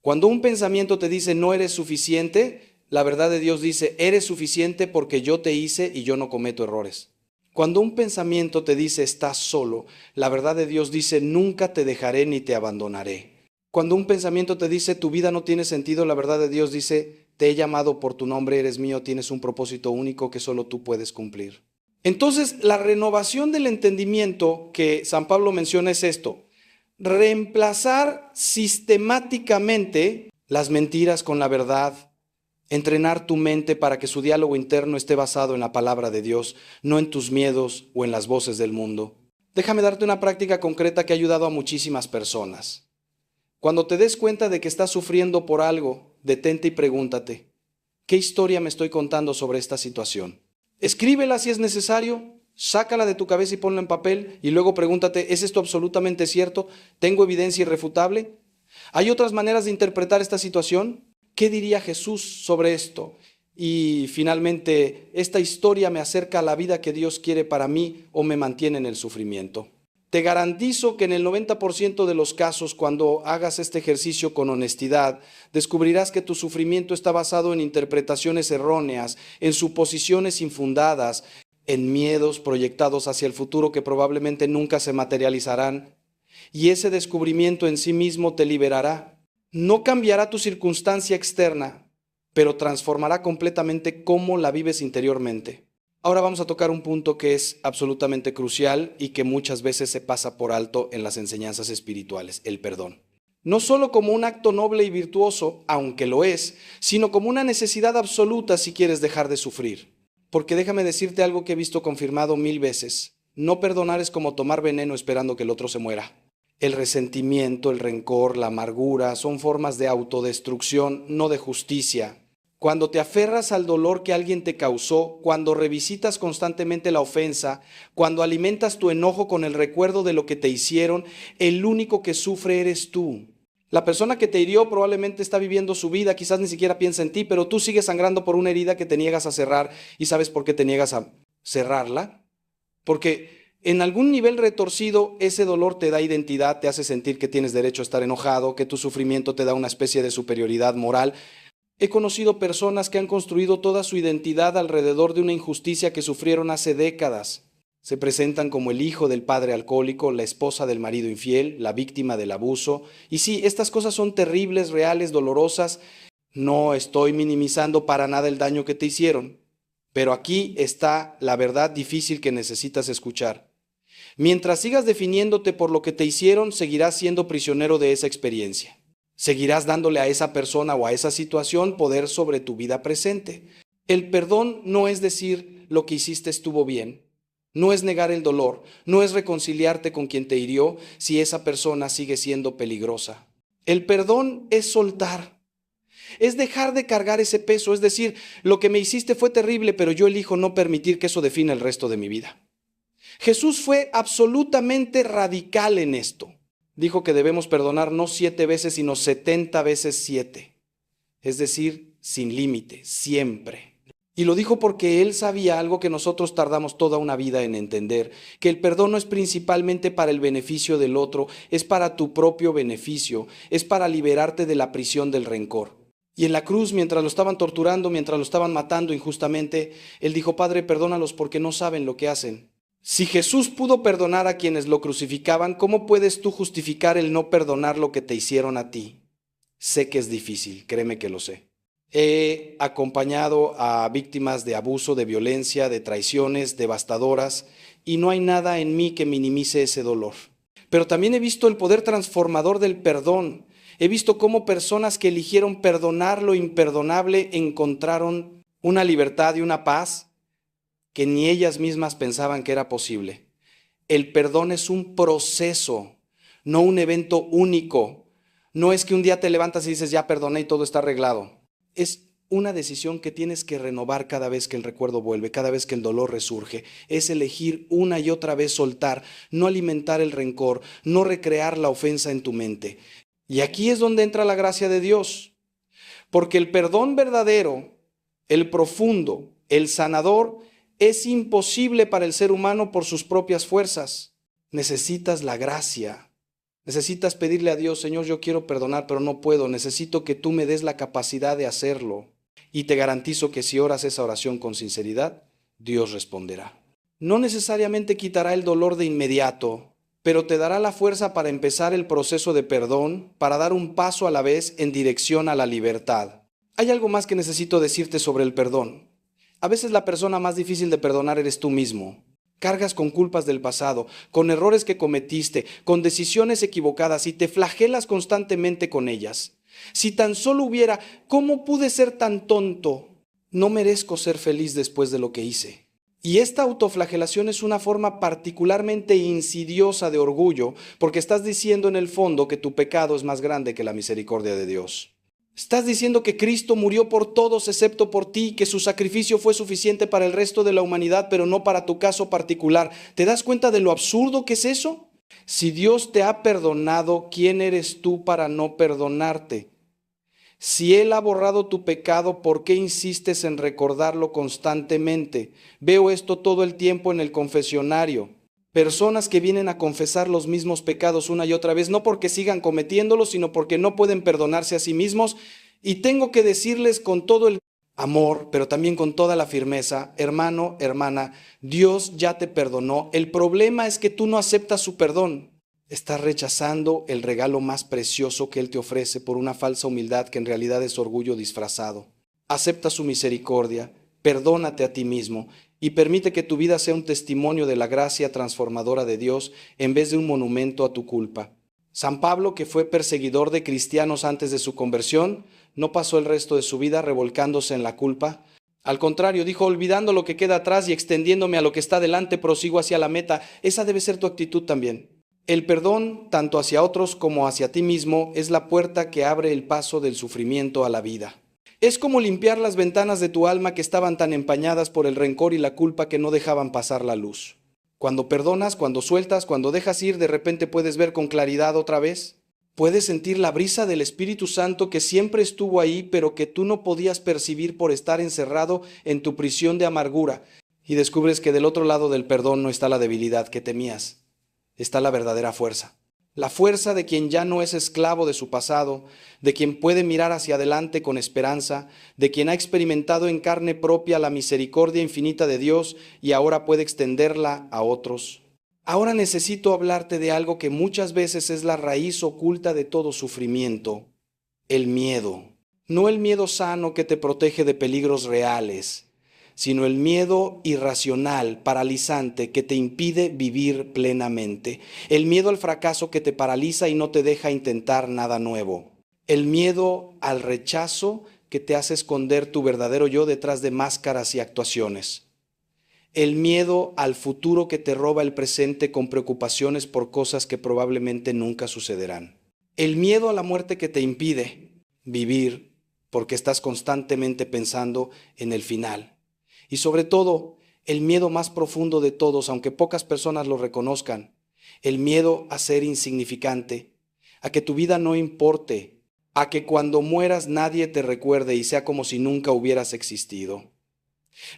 Cuando un pensamiento te dice no eres suficiente, la verdad de Dios dice eres suficiente porque yo te hice y yo no cometo errores. Cuando un pensamiento te dice estás solo, la verdad de Dios dice nunca te dejaré ni te abandonaré. Cuando un pensamiento te dice tu vida no tiene sentido, la verdad de Dios dice te he llamado por tu nombre, eres mío, tienes un propósito único que solo tú puedes cumplir. Entonces, la renovación del entendimiento que San Pablo menciona es esto: reemplazar sistemáticamente las mentiras con la verdad, entrenar tu mente para que su diálogo interno esté basado en la palabra de Dios, no en tus miedos o en las voces del mundo. Déjame darte una práctica concreta que ha ayudado a muchísimas personas. Cuando te des cuenta de que estás sufriendo por algo, detente y pregúntate, ¿qué historia me estoy contando sobre esta situación? Escríbela si es necesario, sácala de tu cabeza y ponla en papel y luego pregúntate, ¿es esto absolutamente cierto? ¿Tengo evidencia irrefutable? ¿Hay otras maneras de interpretar esta situación? ¿Qué diría Jesús sobre esto? Y finalmente, ¿esta historia me acerca a la vida que Dios quiere para mí o me mantiene en el sufrimiento? Te garantizo que en el 90% de los casos, cuando hagas este ejercicio con honestidad, descubrirás que tu sufrimiento está basado en interpretaciones erróneas, en suposiciones infundadas, en miedos proyectados hacia el futuro que probablemente nunca se materializarán. Y ese descubrimiento en sí mismo te liberará. No cambiará tu circunstancia externa, pero transformará completamente cómo la vives interiormente. Ahora vamos a tocar un punto que es absolutamente crucial y que muchas veces se pasa por alto en las enseñanzas espirituales, el perdón. No solo como un acto noble y virtuoso, aunque lo es, sino como una necesidad absoluta si quieres dejar de sufrir. Porque déjame decirte algo que he visto confirmado 1000 veces. No perdonar es como tomar veneno esperando que el otro se muera. El resentimiento, el rencor, la amargura son formas de autodestrucción, no de justicia. Cuando te aferras al dolor que alguien te causó, cuando revisitas constantemente la ofensa, cuando alimentas tu enojo con el recuerdo de lo que te hicieron, el único que sufre eres tú. La persona que te hirió probablemente está viviendo su vida, quizás ni siquiera piensa en ti, pero tú sigues sangrando por una herida que te niegas a cerrar. ¿Y sabes por qué te niegas a cerrarla? Porque en algún nivel retorcido ese dolor te da identidad, te hace sentir que tienes derecho a estar enojado, que tu sufrimiento te da una especie de superioridad moral. He conocido personas que han construido toda su identidad alrededor de una injusticia que sufrieron hace décadas. Se presentan como el hijo del padre alcohólico, la esposa del marido infiel, la víctima del abuso. Y sí, estas cosas son terribles, reales, dolorosas. No estoy minimizando para nada el daño que te hicieron, pero aquí está la verdad difícil que necesitas escuchar. Mientras sigas definiéndote por lo que te hicieron, seguirás siendo prisionero de esa experiencia. Seguirás dándole a esa persona o a esa situación poder sobre tu vida presente. El perdón no es decir lo que hiciste estuvo bien, no es negar el dolor, no es reconciliarte con quien te hirió si esa persona sigue siendo peligrosa. El perdón es soltar, es dejar de cargar ese peso, es decir, lo que me hiciste fue terrible, pero yo elijo no permitir que eso defina el resto de mi vida. Jesús fue absolutamente radical en esto. Dijo que debemos perdonar no 7 veces, sino 70 veces 7. Es decir, sin límite, siempre. Y lo dijo porque él sabía algo que nosotros tardamos toda una vida en entender, que el perdón no es principalmente para el beneficio del otro, es para tu propio beneficio, es para liberarte de la prisión del rencor. Y en la cruz, mientras lo estaban torturando, mientras lo estaban matando injustamente, él dijo, Padre, perdónalos porque no saben lo que hacen. Si Jesús pudo perdonar a quienes lo crucificaban, ¿cómo puedes tú justificar el no perdonar lo que te hicieron a ti? Sé que es difícil, créeme que lo sé. He acompañado a víctimas de abuso, de violencia, de traiciones devastadoras, y no hay nada en mí que minimice ese dolor. Pero también he visto el poder transformador del perdón. He visto cómo personas que eligieron perdonar lo imperdonable encontraron una libertad y una paz que ni ellas mismas pensaban que era posible. El perdón es un proceso, no un evento único. No es que un día te levantas y dices, ya perdoné y todo está arreglado. Es una decisión que tienes que renovar cada vez que el recuerdo vuelve, cada vez que el dolor resurge. Es elegir una y otra vez soltar, no alimentar el rencor, no recrear la ofensa en tu mente. Y aquí es donde entra la gracia de Dios. Porque el perdón verdadero, el profundo, el sanador, es imposible para el ser humano por sus propias fuerzas. Necesitas la gracia. Necesitas pedirle a Dios, Señor, yo quiero perdonar, pero no puedo. Necesito que tú me des la capacidad de hacerlo. Y te garantizo que si oras esa oración con sinceridad, Dios responderá. No necesariamente quitará el dolor de inmediato, pero te dará la fuerza para empezar el proceso de perdón, para dar un paso a la vez en dirección a la libertad. Hay algo más que necesito decirte sobre el perdón. A veces la persona más difícil de perdonar eres tú mismo. Cargas con culpas del pasado, con errores que cometiste, con decisiones equivocadas y te flagelas constantemente con ellas. Si tan solo hubiera, ¿cómo pude ser tan tonto? No merezco ser feliz después de lo que hice. Y esta autoflagelación es una forma particularmente insidiosa de orgullo, porque estás diciendo en el fondo que tu pecado es más grande que la misericordia de Dios. Estás diciendo que Cristo murió por todos excepto por ti, que su sacrificio fue suficiente para el resto de la humanidad, pero no para tu caso particular. ¿Te das cuenta de lo absurdo que es eso? Si Dios te ha perdonado, ¿quién eres tú para no perdonarte? Si Él ha borrado tu pecado, ¿por qué insistes en recordarlo constantemente? Veo esto todo el tiempo en el confesionario. Personas que vienen a confesar los mismos pecados una y otra vez, no porque sigan cometiéndolos, sino porque no pueden perdonarse a sí mismos. Y tengo que decirles con todo el amor, pero también con toda la firmeza, hermano, hermana, Dios ya te perdonó. El problema es que tú no aceptas su perdón. Estás rechazando el regalo más precioso que Él te ofrece por una falsa humildad que en realidad es orgullo disfrazado. Acepta su misericordia, perdónate a ti mismo y permite que tu vida sea un testimonio de la gracia transformadora de Dios en vez de un monumento a tu culpa. San Pablo, que fue perseguidor de cristianos antes de su conversión, no pasó el resto de su vida revolcándose en la culpa. Al contrario, dijo, olvidando lo que queda atrás y extendiéndome a lo que está delante, prosigo hacia la meta. Esa debe ser tu actitud también. El perdón, tanto hacia otros como hacia ti mismo, es la puerta que abre el paso del sufrimiento a la vida. Es como limpiar las ventanas de tu alma que estaban tan empañadas por el rencor y la culpa que no dejaban pasar la luz. Cuando perdonas, cuando sueltas, cuando dejas ir, de repente puedes ver con claridad otra vez. Puedes sentir la brisa del Espíritu Santo que siempre estuvo ahí, pero que tú no podías percibir por estar encerrado en tu prisión de amargura. Y descubres que del otro lado del perdón no está la debilidad que temías. Está la verdadera fuerza. La fuerza de quien ya no es esclavo de su pasado, de quien puede mirar hacia adelante con esperanza, de quien ha experimentado en carne propia la misericordia infinita de Dios y ahora puede extenderla a otros. Ahora necesito hablarte de algo que muchas veces es la raíz oculta de todo sufrimiento, el miedo. No el miedo sano que te protege de peligros reales, sino el miedo irracional, paralizante, que te impide vivir plenamente. El miedo al fracaso que te paraliza y no te deja intentar nada nuevo. El miedo al rechazo que te hace esconder tu verdadero yo detrás de máscaras y actuaciones. El miedo al futuro que te roba el presente con preocupaciones por cosas que probablemente nunca sucederán. El miedo a la muerte que te impide vivir porque estás constantemente pensando en el final. Y sobre todo, el miedo más profundo de todos, aunque pocas personas lo reconozcan, el miedo a ser insignificante, a que tu vida no importe, a que cuando mueras nadie te recuerde y sea como si nunca hubieras existido.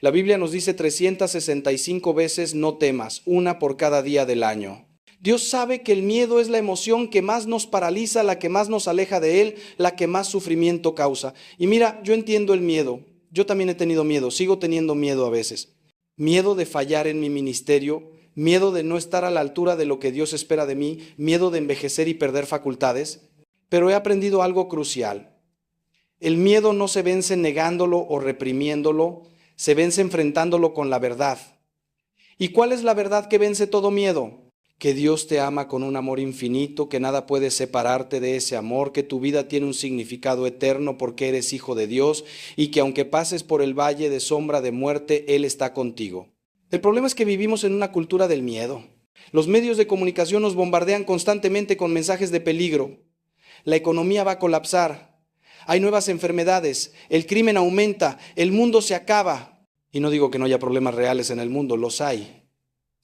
La Biblia nos dice 365 veces no temas, una por cada día del año. Dios sabe que el miedo es la emoción que más nos paraliza, la que más nos aleja de Él, la que más sufrimiento causa. Y mira, yo entiendo el miedo. Yo también he tenido miedo, sigo teniendo miedo a veces. Miedo de fallar en mi ministerio, miedo de no estar a la altura de lo que Dios espera de mí, miedo de envejecer y perder facultades. Pero he aprendido algo crucial. El miedo no se vence negándolo o reprimiéndolo, se vence enfrentándolo con la verdad. ¿Y cuál es la verdad que vence todo miedo? Que Dios te ama con un amor infinito, que nada puede separarte de ese amor, que tu vida tiene un significado eterno porque eres hijo de Dios y que aunque pases por el valle de sombra de muerte, Él está contigo. El problema es que vivimos en una cultura del miedo. Los medios de comunicación nos bombardean constantemente con mensajes de peligro. La economía va a colapsar. Hay nuevas enfermedades, el crimen aumenta, el mundo se acaba. Y no digo que no haya problemas reales en el mundo, los hay.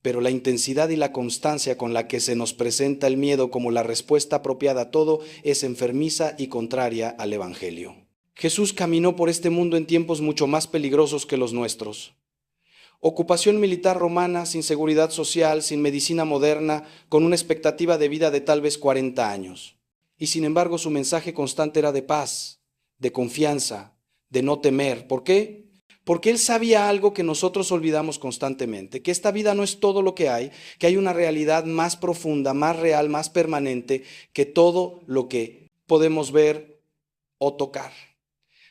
Pero la intensidad y la constancia con la que se nos presenta el miedo como la respuesta apropiada a todo es enfermiza y contraria al Evangelio. Jesús caminó por este mundo en tiempos mucho más peligrosos que los nuestros. Ocupación militar romana, sin seguridad social, sin medicina moderna, con una expectativa de vida de tal vez 40 años. Y sin embargo su mensaje constante era de paz, de confianza, de no temer. ¿Por qué? Porque Él sabía algo que nosotros olvidamos constantemente, que esta vida no es todo lo que hay una realidad más profunda, más real, más permanente que todo lo que podemos ver o tocar.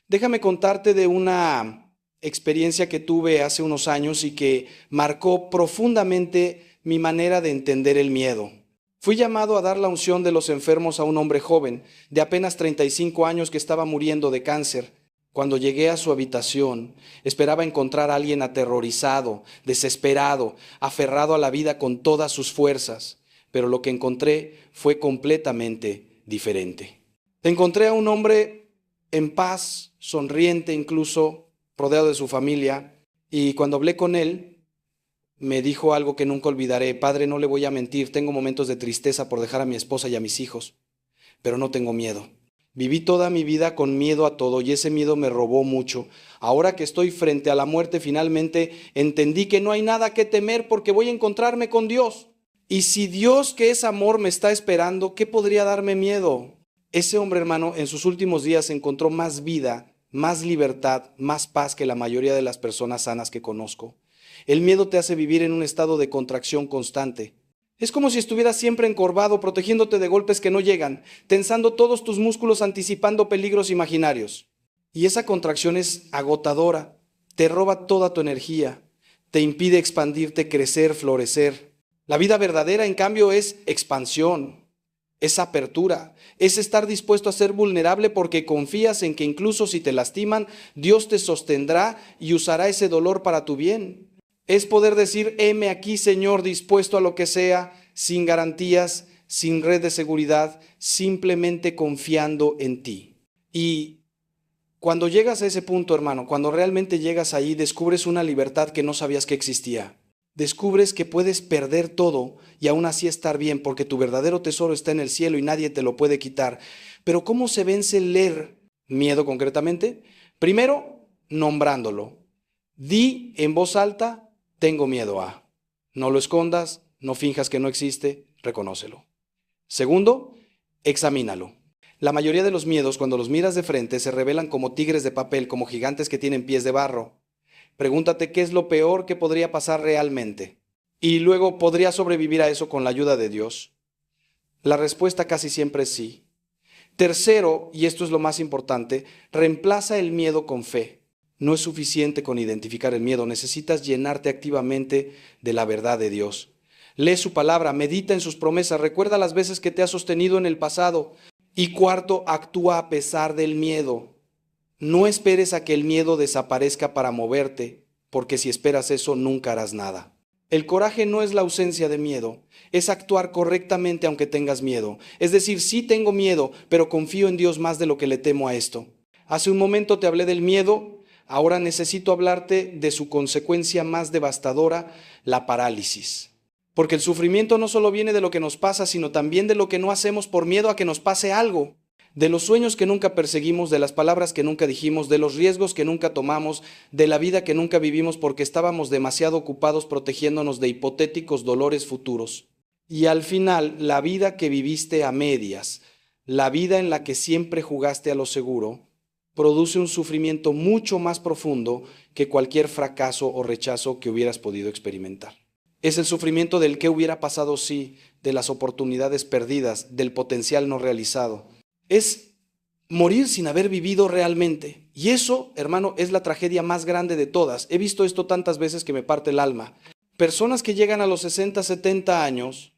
Déjame contarte de una experiencia que tuve hace unos años y que marcó profundamente mi manera de entender el miedo. Fui llamado a dar la unción de los enfermos a un hombre joven, de apenas 35 años que estaba muriendo de cáncer. Cuando llegué a su habitación, esperaba encontrar a alguien aterrorizado, desesperado, aferrado a la vida con todas sus fuerzas, pero lo que encontré fue completamente diferente. Encontré a un hombre en paz, sonriente incluso, rodeado de su familia. Y cuando hablé con él, me dijo algo que nunca olvidaré. Padre, no le voy a mentir, tengo momentos de tristeza por dejar a mi esposa y a mis hijos, pero no tengo miedo. Viví toda mi vida con miedo a todo y ese miedo me robó mucho. Ahora que estoy frente a la muerte, finalmente entendí que no hay nada que temer porque voy a encontrarme con Dios. Y si Dios, que es amor, me está esperando, ¿qué podría darme miedo? Ese hombre, hermano, en sus últimos días encontró más vida, más libertad, más paz que la mayoría de las personas sanas que conozco. El miedo te hace vivir en un estado de contracción constante. Es como si estuvieras siempre encorvado, protegiéndote de golpes que no llegan, tensando todos tus músculos, anticipando peligros imaginarios. Y esa contracción es agotadora, te roba toda tu energía, te impide expandirte, crecer, florecer. La vida verdadera, en cambio, es expansión, es apertura, es estar dispuesto a ser vulnerable porque confías en que incluso si te lastiman, Dios te sostendrá y usará ese dolor para tu bien. Es poder decir, heme aquí, Señor, dispuesto a lo que sea, sin garantías, sin red de seguridad, simplemente confiando en ti. Y cuando llegas a ese punto, hermano, cuando realmente llegas ahí, descubres una libertad que no sabías que existía. Descubres que puedes perder todo y aún así estar bien, porque tu verdadero tesoro está en el cielo y nadie te lo puede quitar. Pero ¿cómo se vence el miedo concretamente? Primero, nombrándolo. Di en voz alta, tengo miedo a. No lo escondas, no finjas que no existe, reconócelo. Segundo, examínalo. La mayoría de los miedos, cuando los miras de frente, se revelan como tigres de papel, como gigantes que tienen pies de barro. Pregúntate qué es lo peor que podría pasar realmente. Y luego, ¿podría sobrevivir a eso con la ayuda de Dios? La respuesta casi siempre es sí. Tercero, y esto es lo más importante, reemplaza el miedo con fe. No es suficiente con identificar el miedo, necesitas llenarte activamente de la verdad de Dios. Lee su palabra, medita en sus promesas, recuerda las veces que te ha sostenido en el pasado. Y cuarto, actúa a pesar del miedo. No esperes a que el miedo desaparezca para moverte, porque si esperas eso nunca harás nada. El coraje no es la ausencia de miedo, es actuar correctamente aunque tengas miedo. Es decir, sí tengo miedo, pero confío en Dios más de lo que le temo a esto. Hace un momento te hablé del miedo. Ahora necesito hablarte de su consecuencia más devastadora, la parálisis. Porque el sufrimiento no solo viene de lo que nos pasa, sino también de lo que no hacemos por miedo a que nos pase algo. De los sueños que nunca perseguimos, de las palabras que nunca dijimos, de los riesgos que nunca tomamos, de la vida que nunca vivimos porque estábamos demasiado ocupados protegiéndonos de hipotéticos dolores futuros. Y al final, la vida que viviste a medias, la vida en la que siempre jugaste a lo seguro, produce un sufrimiento mucho más profundo que cualquier fracaso o rechazo que hubieras podido experimentar. Es el sufrimiento del qué hubiera pasado si, de las oportunidades perdidas, del potencial no realizado. Es morir sin haber vivido realmente. Y eso, hermano, es la tragedia más grande de todas. He visto esto tantas veces que me parte el alma. Personas que llegan a los 60, 70 años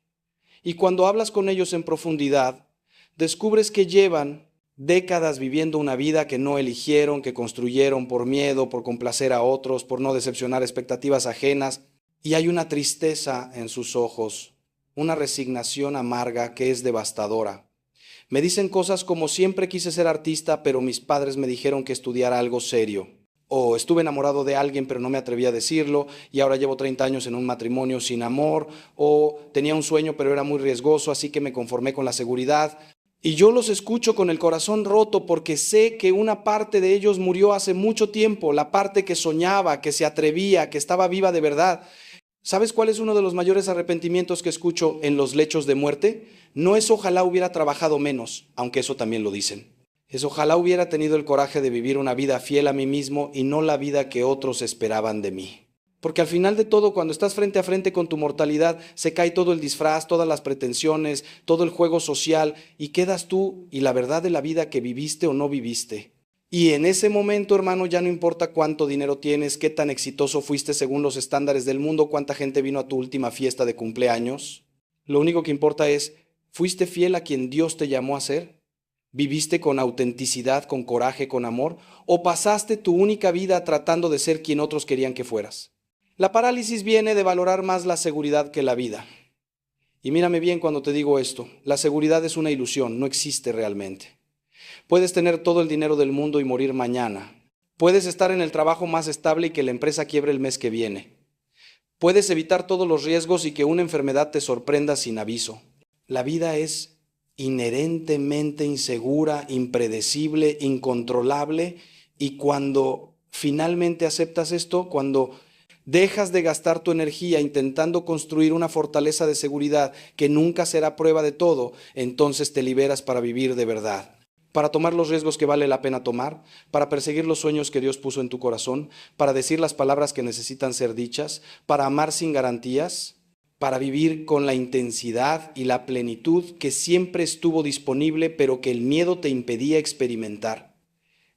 y cuando hablas con ellos en profundidad, descubres que llevan décadas viviendo una vida que no eligieron, que construyeron por miedo, por complacer a otros, por no decepcionar expectativas ajenas. Y hay una tristeza en sus ojos, una resignación amarga que es devastadora. Me dicen cosas como siempre quise ser artista, pero mis padres me dijeron que estudiara algo serio. O estuve enamorado de alguien, pero no me atreví a decirlo, y ahora llevo 30 años en un matrimonio sin amor. O tenía un sueño, pero era muy riesgoso, así que me conformé con la seguridad. Y yo los escucho con el corazón roto porque sé que una parte de ellos murió hace mucho tiempo, la parte que soñaba, que se atrevía, que estaba viva de verdad. ¿Sabes cuál es uno de los mayores arrepentimientos que escucho en los lechos de muerte? No es ojalá hubiera trabajado menos, aunque eso también lo dicen. Es ojalá hubiera tenido el coraje de vivir una vida fiel a mí mismo y no la vida que otros esperaban de mí. Porque al final de todo, cuando estás frente a frente con tu mortalidad, se cae todo el disfraz, todas las pretensiones, todo el juego social y quedas tú y la verdad de la vida que viviste o no viviste. Y en ese momento, hermano, ya no importa cuánto dinero tienes, qué tan exitoso fuiste según los estándares del mundo, cuánta gente vino a tu última fiesta de cumpleaños. Lo único que importa es, ¿fuiste fiel a quien Dios te llamó a ser? ¿Viviste con autenticidad, con coraje, con amor? ¿O pasaste tu única vida tratando de ser quien otros querían que fueras? La parálisis viene de valorar más la seguridad que la vida. Y mírame bien cuando te digo esto, la seguridad es una ilusión, no existe realmente. Puedes tener todo el dinero del mundo y morir mañana. Puedes estar en el trabajo más estable y que la empresa quiebre el mes que viene. Puedes evitar todos los riesgos y que una enfermedad te sorprenda sin aviso. La vida es inherentemente insegura, impredecible, incontrolable, y cuando finalmente aceptas esto, cuando dejas de gastar tu energía intentando construir una fortaleza de seguridad que nunca será prueba de todo, entonces te liberas para vivir de verdad, para tomar los riesgos que vale la pena tomar, para perseguir los sueños que Dios puso en tu corazón, para decir las palabras que necesitan ser dichas, para amar sin garantías, para vivir con la intensidad y la plenitud que siempre estuvo disponible, pero que el miedo te impedía experimentar.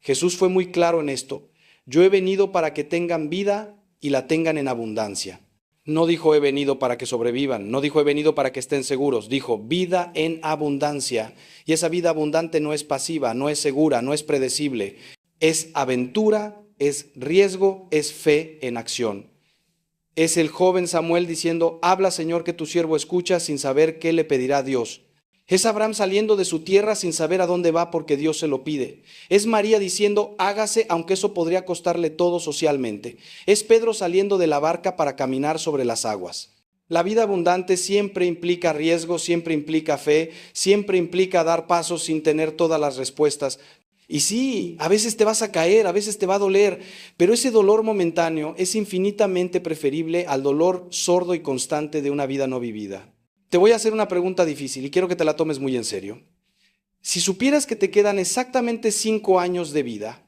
Jesús fue muy claro en esto. Yo he venido para que tengan vida y la tengan en abundancia. No dijo he venido para que sobrevivan, no dijo he venido para que estén seguros, dijo vida en abundancia. Y esa vida abundante no es pasiva, no es segura, no es predecible. Es aventura, es riesgo, es fe en acción. Es el joven Samuel diciendo, habla Señor que tu siervo escucha, sin saber qué le pedirá Dios. Es Abraham saliendo de su tierra sin saber a dónde va porque Dios se lo pide. Es María diciendo, hágase, aunque eso podría costarle todo socialmente. Es Pedro saliendo de la barca para caminar sobre las aguas. La vida abundante siempre implica riesgo, siempre implica fe, siempre implica dar pasos sin tener todas las respuestas. Y sí, a veces te vas a caer, a veces te va a doler, pero ese dolor momentáneo es infinitamente preferible al dolor sordo y constante de una vida no vivida. Te voy a hacer una pregunta difícil y quiero que te la tomes muy en serio. Si supieras que te quedan exactamente 5 años de vida,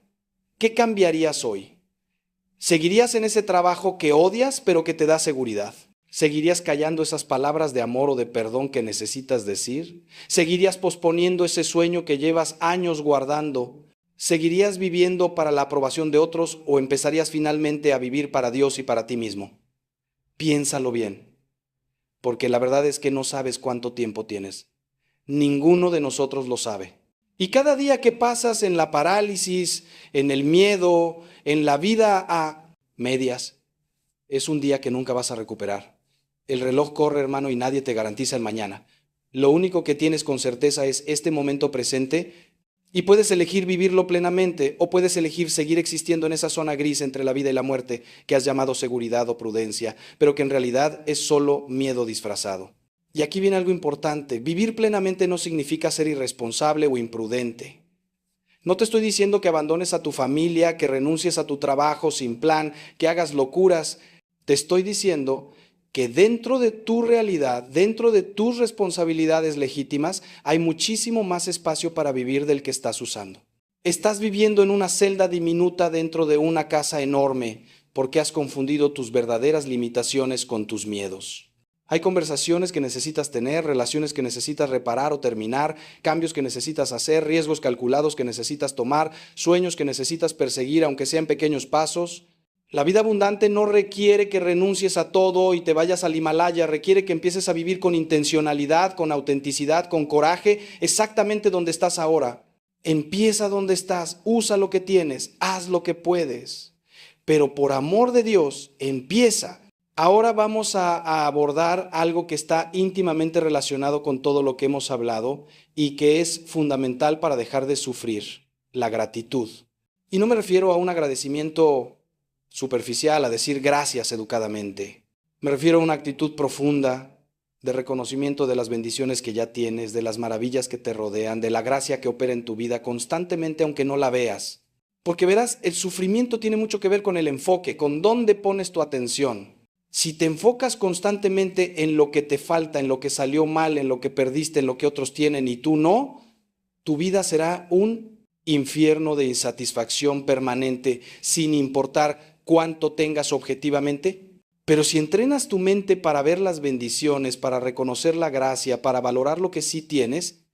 ¿qué cambiarías hoy? ¿Seguirías en ese trabajo que odias pero que te da seguridad? ¿Seguirías callando esas palabras de amor o de perdón que necesitas decir? ¿Seguirías posponiendo ese sueño que llevas años guardando? ¿Seguirías viviendo para la aprobación de otros o empezarías finalmente a vivir para Dios y para ti mismo? Piénsalo bien. Porque la verdad es que no sabes cuánto tiempo tienes. Ninguno de nosotros lo sabe. Y cada día que pasas en la parálisis, en el miedo, en la vida a medias, es un día que nunca vas a recuperar. El reloj corre, hermano, y nadie te garantiza el mañana. Lo único que tienes con certeza es este momento presente, y puedes elegir vivirlo plenamente o puedes elegir seguir existiendo en esa zona gris entre la vida y la muerte que has llamado seguridad o prudencia, pero que en realidad es solo miedo disfrazado. Y aquí viene algo importante. Vivir plenamente no significa ser irresponsable o imprudente. No te estoy diciendo que abandones a tu familia, que renuncies a tu trabajo sin plan, que hagas locuras. Te estoy diciendo que dentro de tu realidad, dentro de tus responsabilidades legítimas, hay muchísimo más espacio para vivir del que estás usando. Estás viviendo en una celda diminuta dentro de una casa enorme porque has confundido tus verdaderas limitaciones con tus miedos. Hay conversaciones que necesitas tener, relaciones que necesitas reparar o terminar, cambios que necesitas hacer, riesgos calculados que necesitas tomar, sueños que necesitas perseguir aunque sean pequeños pasos. La vida abundante no requiere que renuncies a todo y te vayas al Himalaya, requiere que empieces a vivir con intencionalidad, con autenticidad, con coraje, exactamente donde estás ahora. Empieza donde estás, usa lo que tienes, haz lo que puedes. Pero por amor de Dios, empieza. Ahora vamos a abordar algo que está íntimamente relacionado con todo lo que hemos hablado y que es fundamental para dejar de sufrir, la gratitud. Y no me refiero a un agradecimiento superficial, a decir gracias educadamente. Me refiero a una actitud profunda de reconocimiento de las bendiciones que ya tienes, de las maravillas que te rodean, de la gracia que opera en tu vida constantemente aunque no la veas. Porque verás, el sufrimiento tiene mucho que ver con el enfoque, con dónde pones tu atención. Si te enfocas constantemente en lo que te falta, en lo que salió mal, en lo que perdiste, en lo que otros tienen y tú no, tu vida será un infierno de insatisfacción permanente, sin importar cuánto tengas objetivamente. Pero si entrenas tu mente para ver las bendiciones, para reconocer la gracia, para valorar lo que sí tienes,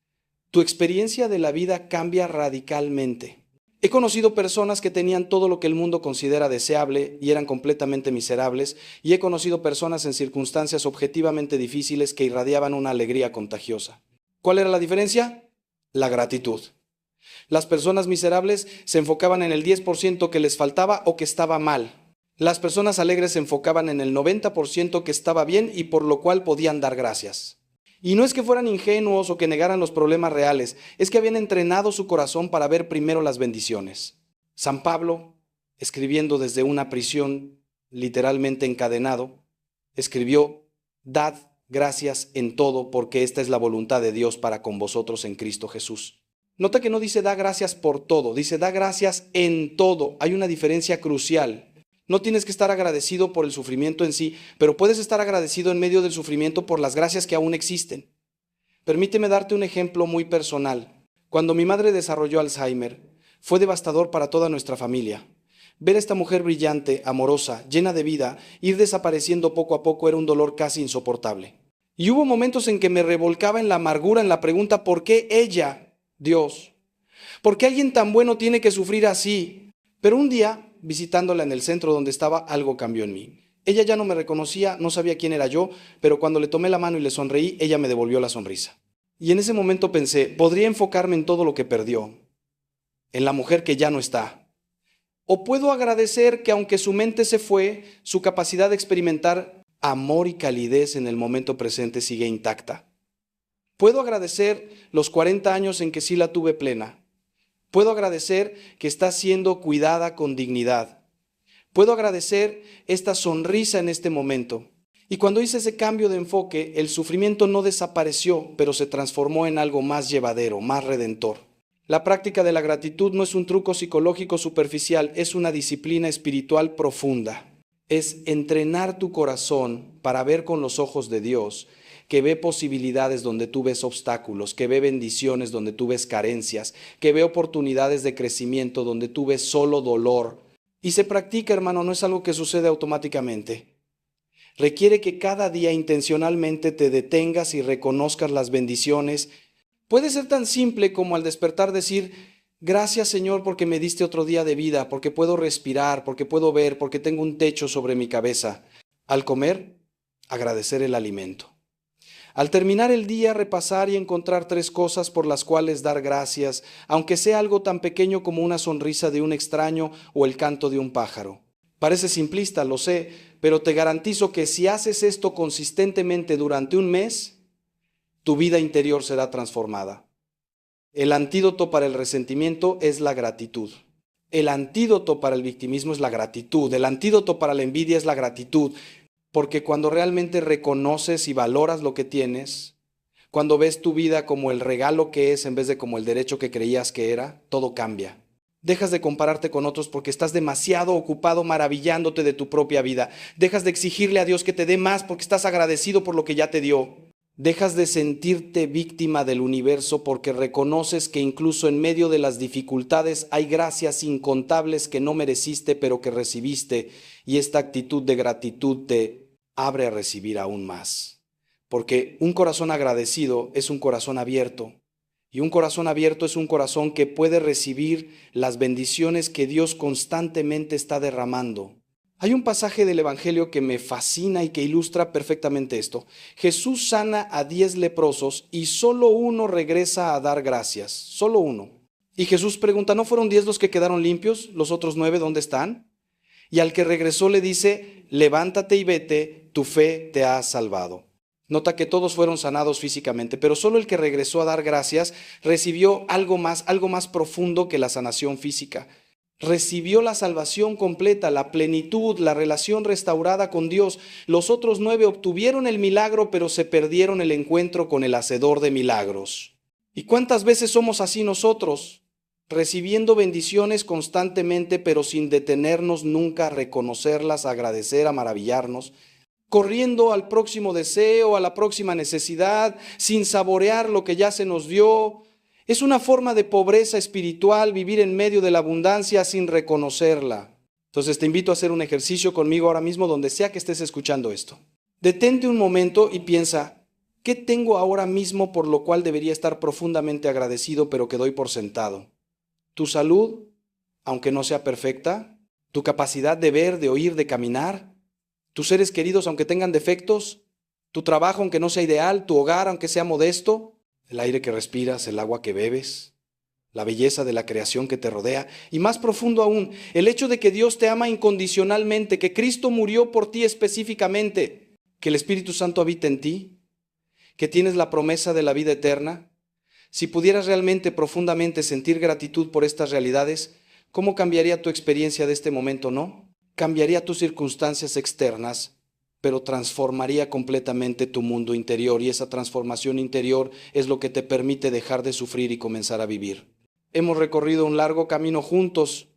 tu experiencia de la vida cambia radicalmente. He conocido personas que tenían todo lo que el mundo considera deseable y eran completamente miserables, y he conocido personas en circunstancias objetivamente difíciles que irradiaban una alegría contagiosa. ¿Cuál era la diferencia? La gratitud. Las personas miserables se enfocaban en el 10% que les faltaba o que estaba mal. Las personas alegres se enfocaban en el 90% que estaba bien y por lo cual podían dar gracias. Y no es que fueran ingenuos o que negaran los problemas reales, es que habían entrenado su corazón para ver primero las bendiciones. San Pablo, escribiendo desde una prisión, literalmente encadenado, escribió: dad gracias en todo, porque esta es la voluntad de Dios para con vosotros en Cristo Jesús. Nota que no dice da gracias por todo, dice da gracias en todo. Hay una diferencia crucial. No tienes que estar agradecido por el sufrimiento en sí, pero puedes estar agradecido en medio del sufrimiento por las gracias que aún existen. Permíteme darte un ejemplo muy personal. Cuando mi madre desarrolló Alzheimer, fue devastador para toda nuestra familia. Ver a esta mujer brillante, amorosa, llena de vida, ir desapareciendo poco a poco era un dolor casi insoportable. Y hubo momentos en que me revolcaba en la amargura, en la pregunta: ¿por qué ella, Dios? ¿Por qué alguien tan bueno tiene que sufrir así? Pero un día, visitándola en el centro donde estaba, algo cambió en mí. Ella ya no me reconocía, no sabía quién era yo, pero cuando le tomé la mano y le sonreí, ella me devolvió la sonrisa. Y en ese momento pensé, podría enfocarme en todo lo que perdió, en la mujer que ya no está. O puedo agradecer que aunque su mente se fue, su capacidad de experimentar amor y calidez en el momento presente sigue intacta. Puedo agradecer los 40 años en que sí la tuve plena. Puedo agradecer que está siendo cuidada con dignidad. Puedo agradecer esta sonrisa en este momento. Y cuando hice ese cambio de enfoque, el sufrimiento no desapareció, pero se transformó en algo más llevadero, más redentor. La práctica de la gratitud no es un truco psicológico superficial, es una disciplina espiritual profunda. Es entrenar tu corazón para ver con los ojos de Dios, que ve posibilidades donde tú ves obstáculos, que ve bendiciones donde tú ves carencias, que ve oportunidades de crecimiento donde tú ves solo dolor. Y se practica, hermano, no es algo que sucede automáticamente. Requiere que cada día intencionalmente te detengas y reconozcas las bendiciones. Puede ser tan simple como al despertar decir: gracias, Señor, porque me diste otro día de vida, porque puedo respirar, porque puedo ver, porque tengo un techo sobre mi cabeza. Al comer, agradecer el alimento. Al terminar el día, repasar y encontrar 3 cosas por las cuales dar gracias, aunque sea algo tan pequeño como una sonrisa de un extraño o el canto de un pájaro. Parece simplista, lo sé, pero te garantizo que si haces esto consistentemente durante un mes, tu vida interior será transformada. El antídoto para el resentimiento es la gratitud. El antídoto para el victimismo es la gratitud. El antídoto para la envidia es la gratitud. Porque cuando realmente reconoces y valoras lo que tienes, cuando ves tu vida como el regalo que es en vez de como el derecho que creías que era, todo cambia. Dejas de compararte con otros porque estás demasiado ocupado maravillándote de tu propia vida. Dejas de exigirle a Dios que te dé más porque estás agradecido por lo que ya te dio. Dejas de sentirte víctima del universo porque reconoces que incluso en medio de las dificultades hay gracias incontables que no mereciste pero que recibiste, y esta actitud de gratitud te abre a recibir aún más. Porque un corazón agradecido es un corazón abierto, y un corazón abierto es un corazón que puede recibir las bendiciones que Dios constantemente está derramando. Hay un pasaje del Evangelio que me fascina y que ilustra perfectamente esto. Jesús sana a 10 leprosos y solo uno regresa a dar gracias, solo uno. Y Jesús pregunta, ¿no fueron 10 los que quedaron limpios? ¿Los otros 9 dónde están? Y al que regresó le dice, levántate y vete, tu fe te ha salvado. Nota que todos fueron sanados físicamente, pero solo el que regresó a dar gracias recibió algo más profundo que la sanación física. Recibió la salvación completa, la plenitud, la relación restaurada con Dios. Los otros 9 obtuvieron el milagro, pero se perdieron el encuentro con el hacedor de milagros. ¿Y cuántas veces somos así nosotros? Recibiendo bendiciones constantemente, pero sin detenernos nunca a reconocerlas, a agradecer, a maravillarnos. Corriendo al próximo deseo, a la próxima necesidad, sin saborear lo que ya se nos dio. Es una forma de pobreza espiritual vivir en medio de la abundancia sin reconocerla. Entonces te invito a hacer un ejercicio conmigo ahora mismo donde sea que estés escuchando esto. Detente un momento y piensa, ¿qué tengo ahora mismo por lo cual debería estar profundamente agradecido pero que doy por sentado? ¿Tu salud, aunque no sea perfecta? ¿Tu capacidad de ver, de oír, de caminar? ¿Tus seres queridos, aunque tengan defectos? ¿Tu trabajo, aunque no sea ideal? ¿Tu hogar, aunque sea modesto? El aire que respiras, el agua que bebes, la belleza de la creación que te rodea, y más profundo aún, el hecho de que Dios te ama incondicionalmente, que Cristo murió por ti específicamente, que el Espíritu Santo habita en ti, que tienes la promesa de la vida eterna? Si pudieras realmente profundamente sentir gratitud por estas realidades, ¿cómo cambiaría tu experiencia de este momento, no? Cambiaría tus circunstancias externas, pero transformaría completamente tu mundo interior, y esa transformación interior es lo que te permite dejar de sufrir y comenzar a vivir. Hemos recorrido un largo camino juntos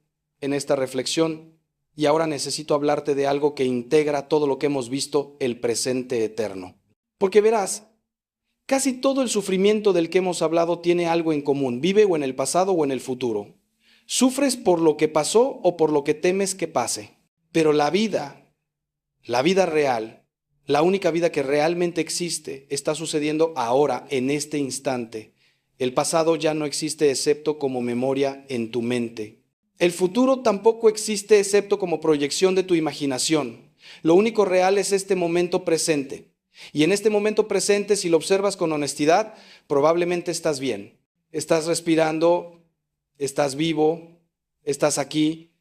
en esta reflexión, y ahora necesito hablarte de algo que integra todo lo que hemos visto, el presente eterno. Porque verás, casi todo el sufrimiento del que hemos hablado tiene algo en común, vive o en el pasado o en el futuro. Sufres por lo que pasó o por lo que temes que pase, pero la vida real, la única vida que realmente existe, está sucediendo ahora, en este instante. El pasado ya no existe excepto como memoria en tu mente. El futuro tampoco existe excepto como proyección de tu imaginación. Lo único real es este momento presente. Y en este momento presente, si lo observas con honestidad, probablemente estás bien. Estás respirando, estás vivo, estás aquí.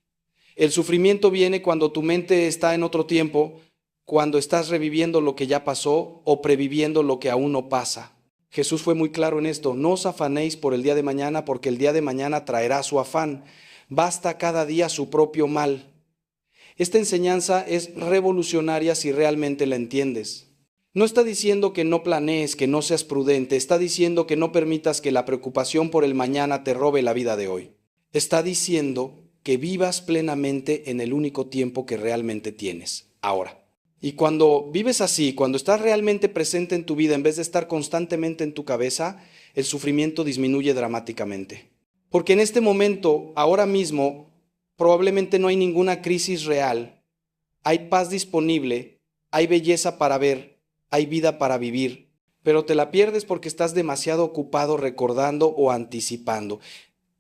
El sufrimiento viene cuando tu mente está en otro tiempo, cuando estás reviviendo lo que ya pasó o previviendo lo que aún no pasa. Jesús fue muy claro en esto: no os afanéis por el día de mañana, porque el día de mañana traerá su afán. Basta cada día su propio mal. Esta enseñanza es revolucionaria si realmente la entiendes. No está diciendo que no planees, que no seas prudente, está diciendo que no permitas que la preocupación por el mañana te robe la vida de hoy. Está diciendo que vivas plenamente en el único tiempo que realmente tienes, ahora. Y cuando vives así, cuando estás realmente presente en tu vida en vez de estar constantemente en tu cabeza, el sufrimiento disminuye dramáticamente. Porque en este momento, ahora mismo, probablemente no hay ninguna crisis real, hay paz disponible, hay belleza para ver, hay vida para vivir, pero te la pierdes porque estás demasiado ocupado recordando o anticipando.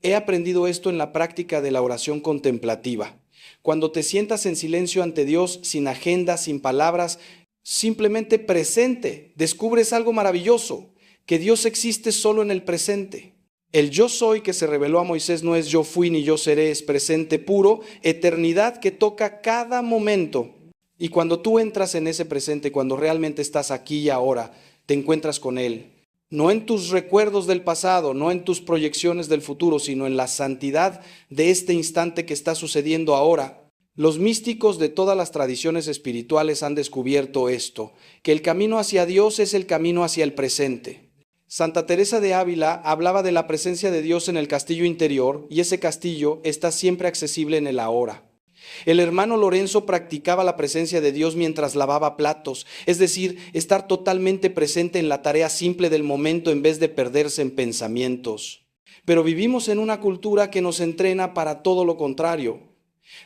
He aprendido esto en la práctica de la oración contemplativa. Cuando te sientas en silencio ante Dios, sin agenda, sin palabras, simplemente presente, descubres algo maravilloso, que Dios existe solo en el presente. El yo soy que se reveló a Moisés no es yo fui ni yo seré, es presente puro, eternidad que toca cada momento. Y cuando tú entras en ese presente, cuando realmente estás aquí y ahora, te encuentras con Él. No en tus recuerdos del pasado, no en tus proyecciones del futuro, sino en la santidad de este instante que está sucediendo ahora. Los místicos de todas las tradiciones espirituales han descubierto esto, que el camino hacia Dios es el camino hacia el presente. Santa Teresa de Ávila hablaba de la presencia de Dios en el castillo interior, y ese castillo está siempre accesible en el ahora. El hermano Lorenzo practicaba la presencia de Dios mientras lavaba platos, es decir, estar totalmente presente en la tarea simple del momento en vez de perderse en pensamientos. Pero vivimos en una cultura que nos entrena para todo lo contrario,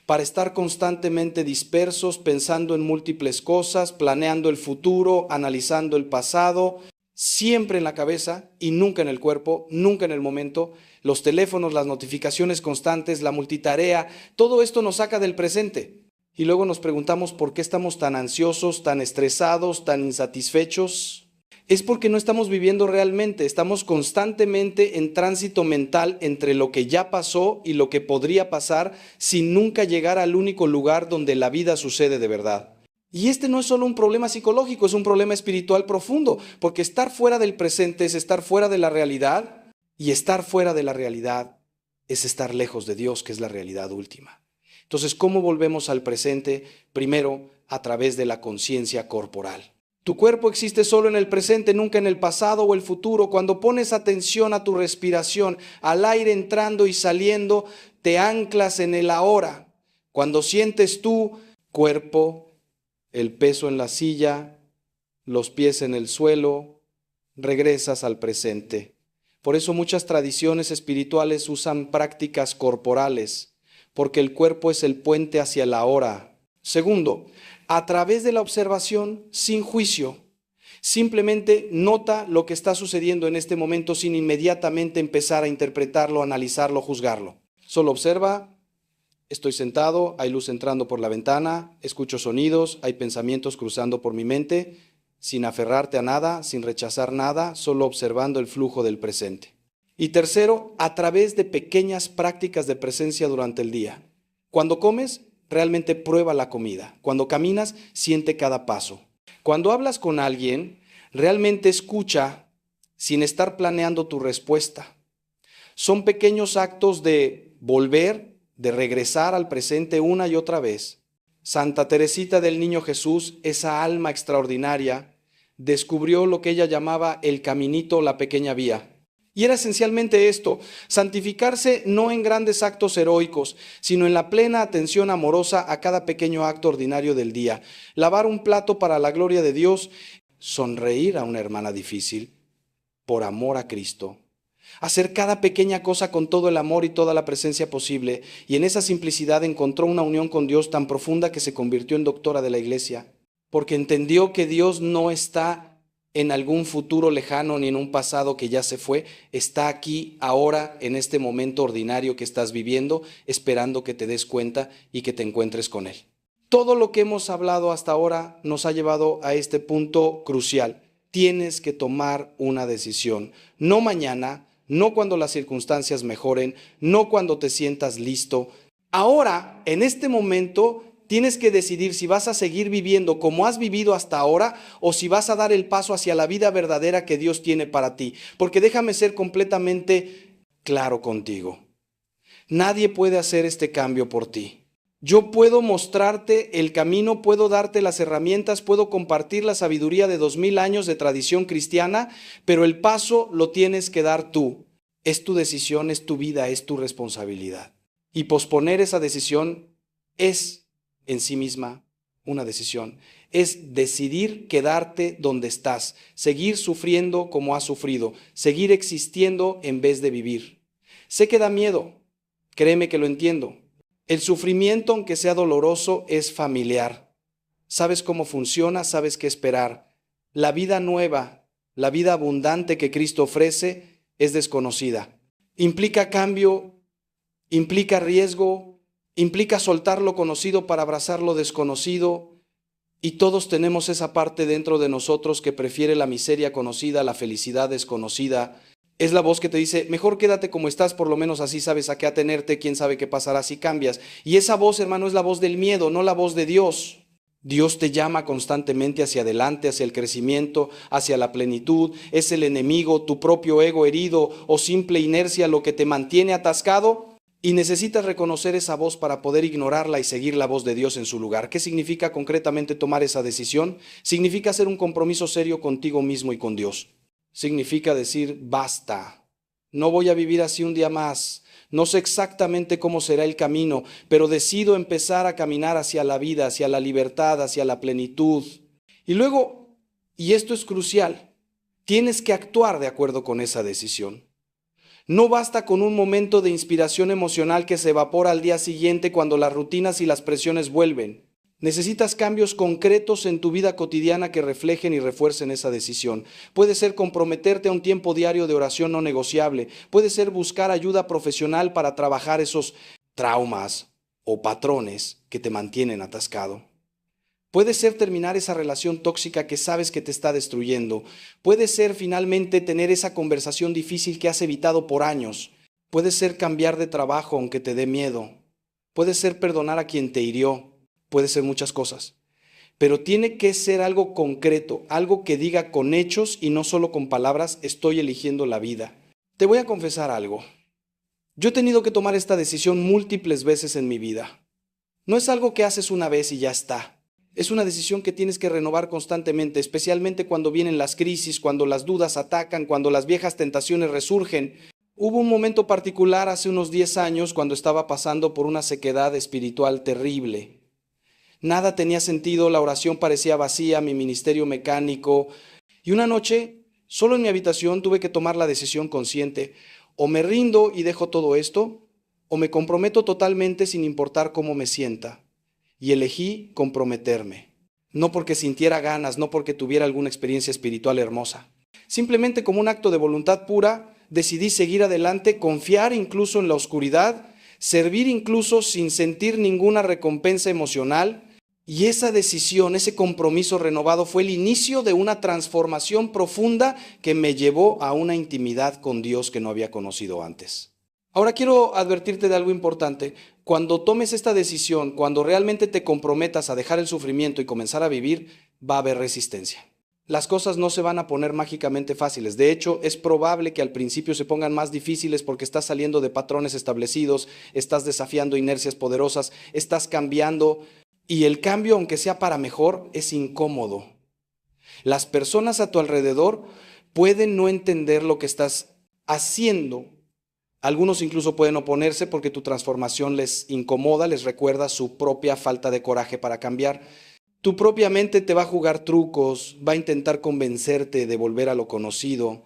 para estar constantemente dispersos, pensando en múltiples cosas, planeando el futuro, analizando el pasado, siempre en la cabeza y nunca en el cuerpo, nunca en el momento. Los teléfonos, las notificaciones constantes, la multitarea, todo esto nos saca del presente. Y luego nos preguntamos por qué estamos tan ansiosos, tan estresados, tan insatisfechos. Es porque no estamos viviendo realmente, estamos constantemente en tránsito mental entre lo que ya pasó y lo que podría pasar, sin nunca llegar al único lugar donde la vida sucede de verdad. Y este no es solo un problema psicológico, es un problema espiritual profundo, porque estar fuera del presente es estar fuera de la realidad, y estar fuera de la realidad es estar lejos de Dios, que es la realidad última. Entonces, ¿cómo volvemos al presente? Primero, a través de la conciencia corporal. Tu cuerpo existe solo en el presente, nunca en el pasado o el futuro. Cuando pones atención a tu respiración, al aire entrando y saliendo, te anclas en el ahora. Cuando sientes tu cuerpo, el peso en la silla, los pies en el suelo, regresas al presente. Por eso muchas tradiciones espirituales usan prácticas corporales, porque el cuerpo es el puente hacia el ahora. Segundo, a través de la observación sin juicio. Simplemente nota lo que está sucediendo en este momento sin inmediatamente empezar a interpretarlo, analizarlo, juzgarlo. Solo observa. Estoy sentado, hay luz entrando por la ventana, escucho sonidos, hay pensamientos cruzando por mi mente, sin aferrarte a nada, sin rechazar nada, solo observando el flujo del presente. Y tercero, a través de pequeñas prácticas de presencia durante el día. Cuando comes, realmente prueba la comida. Cuando caminas, siente cada paso. Cuando hablas con alguien, Realmente escucha sin estar planeando tu respuesta. Son pequeños actos de volver, de regresar al presente una y otra vez. Santa Teresita del Niño Jesús, esa alma extraordinaria, descubrió lo que ella llamaba el caminito, la pequeña vía. Y era esencialmente esto: santificarse no en grandes actos heroicos, sino en la plena atención amorosa a cada pequeño acto ordinario del día. Lavar un plato para la gloria de Dios, sonreír a una hermana difícil, por amor a Cristo. Hacer cada pequeña cosa con todo el amor y toda la presencia posible, y en esa simplicidad encontró una unión con Dios tan profunda que se convirtió en doctora de la Iglesia, porque entendió que Dios no está en algún futuro lejano ni en un pasado que ya se fue, está aquí, ahora, en este momento ordinario que estás viviendo, esperando que te des cuenta y que te encuentres con Él. Todo lo que hemos hablado hasta ahora nos ha llevado a este punto crucial. Tienes que tomar una decisión, no mañana, no cuando las circunstancias mejoren, no cuando te sientas listo. Ahora, en este momento, tienes que decidir si vas a seguir viviendo como has vivido hasta ahora o si vas a dar el paso hacia la vida verdadera que Dios tiene para ti. Porque déjame ser completamente claro contigo. Nadie puede hacer este cambio por ti. Yo puedo mostrarte el camino, puedo darte las herramientas, puedo compartir la sabiduría de 2000 años de tradición cristiana, pero el paso lo tienes que dar tú. Es tu decisión, es tu vida, es tu responsabilidad. Y posponer esa decisión es en sí misma una decisión. Es decidir quedarte donde estás, seguir sufriendo como has sufrido, seguir existiendo en vez de vivir. Sé que da miedo, créeme que lo entiendo. El sufrimiento, aunque sea doloroso, es familiar. Sabes cómo funciona, sabes qué esperar. La vida nueva, la vida abundante que Cristo ofrece es desconocida. Implica cambio, implica riesgo, implica soltar lo conocido para abrazar lo desconocido, y todos tenemos esa parte dentro de nosotros que prefiere la miseria conocida a la felicidad desconocida. Es la voz que te dice, mejor quédate como estás, por lo menos así sabes a qué atenerte, quién sabe qué pasará si cambias. Y esa voz, hermano, es la voz del miedo, no la voz de Dios. Dios te llama constantemente hacia adelante, hacia el crecimiento, hacia la plenitud. Es el enemigo, tu propio ego herido o simple inercia lo que te mantiene atascado. Y necesitas reconocer esa voz para poder ignorarla y seguir la voz de Dios en su lugar. ¿Qué significa concretamente tomar esa decisión? Significa hacer un compromiso serio contigo mismo y con Dios. Significa decir, basta, no voy a vivir así un día más. No sé exactamente cómo será el camino, pero decido empezar a caminar hacia la vida, hacia la libertad, hacia la plenitud. Y luego, y esto es crucial, tienes que actuar de acuerdo con esa decisión. No basta con un momento de inspiración emocional que se evapora al día siguiente cuando las rutinas y las presiones vuelven. Necesitas cambios concretos en tu vida cotidiana que reflejen y refuercen esa decisión. Puede ser comprometerte a un tiempo diario de oración no negociable. Puede ser buscar ayuda profesional para trabajar esos traumas o patrones que te mantienen atascado. Puede ser terminar esa relación tóxica que sabes que te está destruyendo. Puede ser finalmente tener esa conversación difícil que has evitado por años. Puede ser cambiar de trabajo aunque te dé miedo. Puede ser perdonar a quien te hirió. Puede ser muchas cosas. Pero tiene que ser algo concreto, algo que diga con hechos y no solo con palabras, estoy eligiendo la vida. Te voy a confesar algo. Yo he tenido que tomar esta decisión múltiples veces en mi vida. No es algo que haces una vez y ya está. Es una decisión que tienes que renovar constantemente, especialmente cuando vienen las crisis, cuando las dudas atacan, cuando las viejas tentaciones resurgen. Hubo un momento particular hace unos 10 años cuando estaba pasando por una sequedad espiritual terrible. Nada tenía sentido, la oración parecía vacía, mi ministerio mecánico. Y una noche, solo en mi habitación, tuve que tomar la decisión consciente. O me rindo y dejo todo esto, o me comprometo totalmente sin importar cómo me sienta. Y elegí comprometerme. No porque sintiera ganas, no porque tuviera alguna experiencia espiritual hermosa. Simplemente como un acto de voluntad pura, decidí seguir adelante, confiar incluso en la oscuridad, servir incluso sin sentir ninguna recompensa emocional. Y esa decisión, ese compromiso renovado fue el inicio de una transformación profunda que me llevó a una intimidad con Dios que no había conocido antes. Ahora quiero advertirte de algo importante. Cuando tomes esta decisión, cuando realmente te comprometas a dejar el sufrimiento y comenzar a vivir, va a haber resistencia. Las cosas no se van a poner mágicamente fáciles. De hecho, es probable que al principio se pongan más difíciles porque estás saliendo de patrones establecidos, estás desafiando inercias poderosas, estás cambiando y el cambio, aunque sea para mejor, es incómodo. Las personas a tu alrededor pueden no entender lo que estás haciendo. Algunos incluso pueden oponerse porque tu transformación les incomoda, les recuerda su propia falta de coraje para cambiar. Tu propia mente te va a jugar trucos, va a intentar convencerte de volver a lo conocido.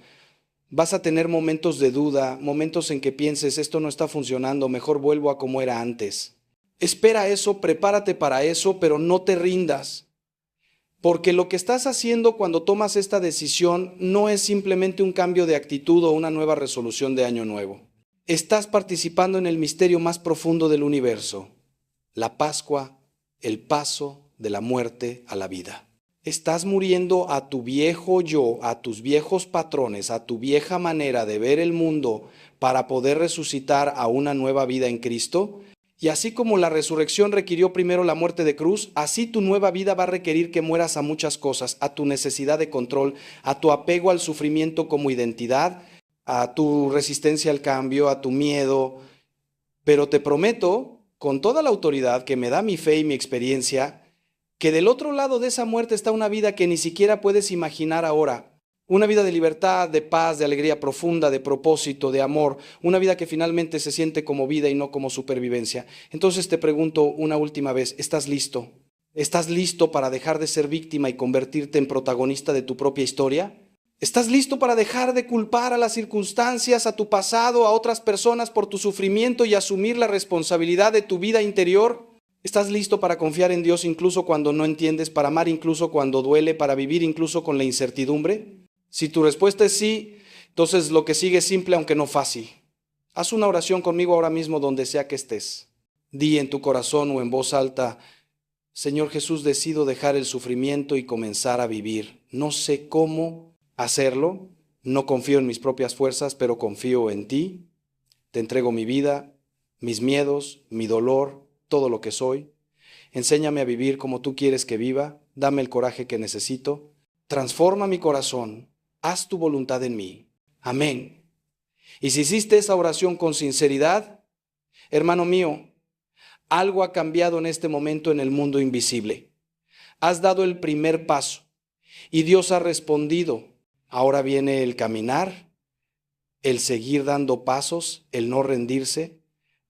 Vas a tener momentos de duda, momentos en que pienses, esto no está funcionando, mejor vuelvo a como era antes. Espera eso, prepárate para eso, pero no te rindas. Porque lo que estás haciendo cuando tomas esta decisión no es simplemente un cambio de actitud o una nueva resolución de año nuevo. Estás participando en el misterio más profundo del universo, la Pascua, el paso de la muerte a la vida. Estás muriendo a tu viejo yo, a tus viejos patrones, a tu vieja manera de ver el mundo para poder resucitar a una nueva vida en Cristo. Y así como la resurrección requirió primero la muerte de cruz, así tu nueva vida va a requerir que mueras a muchas cosas, a tu necesidad de control, a tu apego al sufrimiento como identidad, a tu resistencia al cambio, a tu miedo. Pero te prometo, con toda la autoridad que me da mi fe y mi experiencia, que del otro lado de esa muerte está una vida que ni siquiera puedes imaginar ahora. Una vida de libertad, de paz, de alegría profunda, de propósito, de amor. Una vida que finalmente se siente como vida y no como supervivencia. Entonces te pregunto una última vez, ¿estás listo? ¿Estás listo para dejar de ser víctima y convertirte en protagonista de tu propia historia? ¿Estás listo para dejar de culpar a las circunstancias, a tu pasado, a otras personas por tu sufrimiento y asumir la responsabilidad de tu vida interior? ¿Estás listo para confiar en Dios incluso cuando no entiendes, para amar incluso cuando duele, para vivir incluso con la incertidumbre? Si tu respuesta es sí, entonces lo que sigue es simple aunque no fácil. Haz una oración conmigo ahora mismo donde sea que estés. Di en tu corazón o en voz alta, Señor Jesús, decido dejar el sufrimiento y comenzar a vivir. No sé cómo hacerlo, no confío en mis propias fuerzas, pero confío en ti. Te entrego mi vida, mis miedos, mi dolor, todo lo que soy. Enséñame a vivir como tú quieres que viva, dame el coraje que necesito, transforma mi corazón, haz tu voluntad en mí. Amén. Y si hiciste esa oración con sinceridad, hermano mío, algo ha cambiado en este momento en el mundo invisible. Has dado el primer paso y Dios ha respondido. Ahora viene el caminar, el seguir dando pasos, el no rendirse.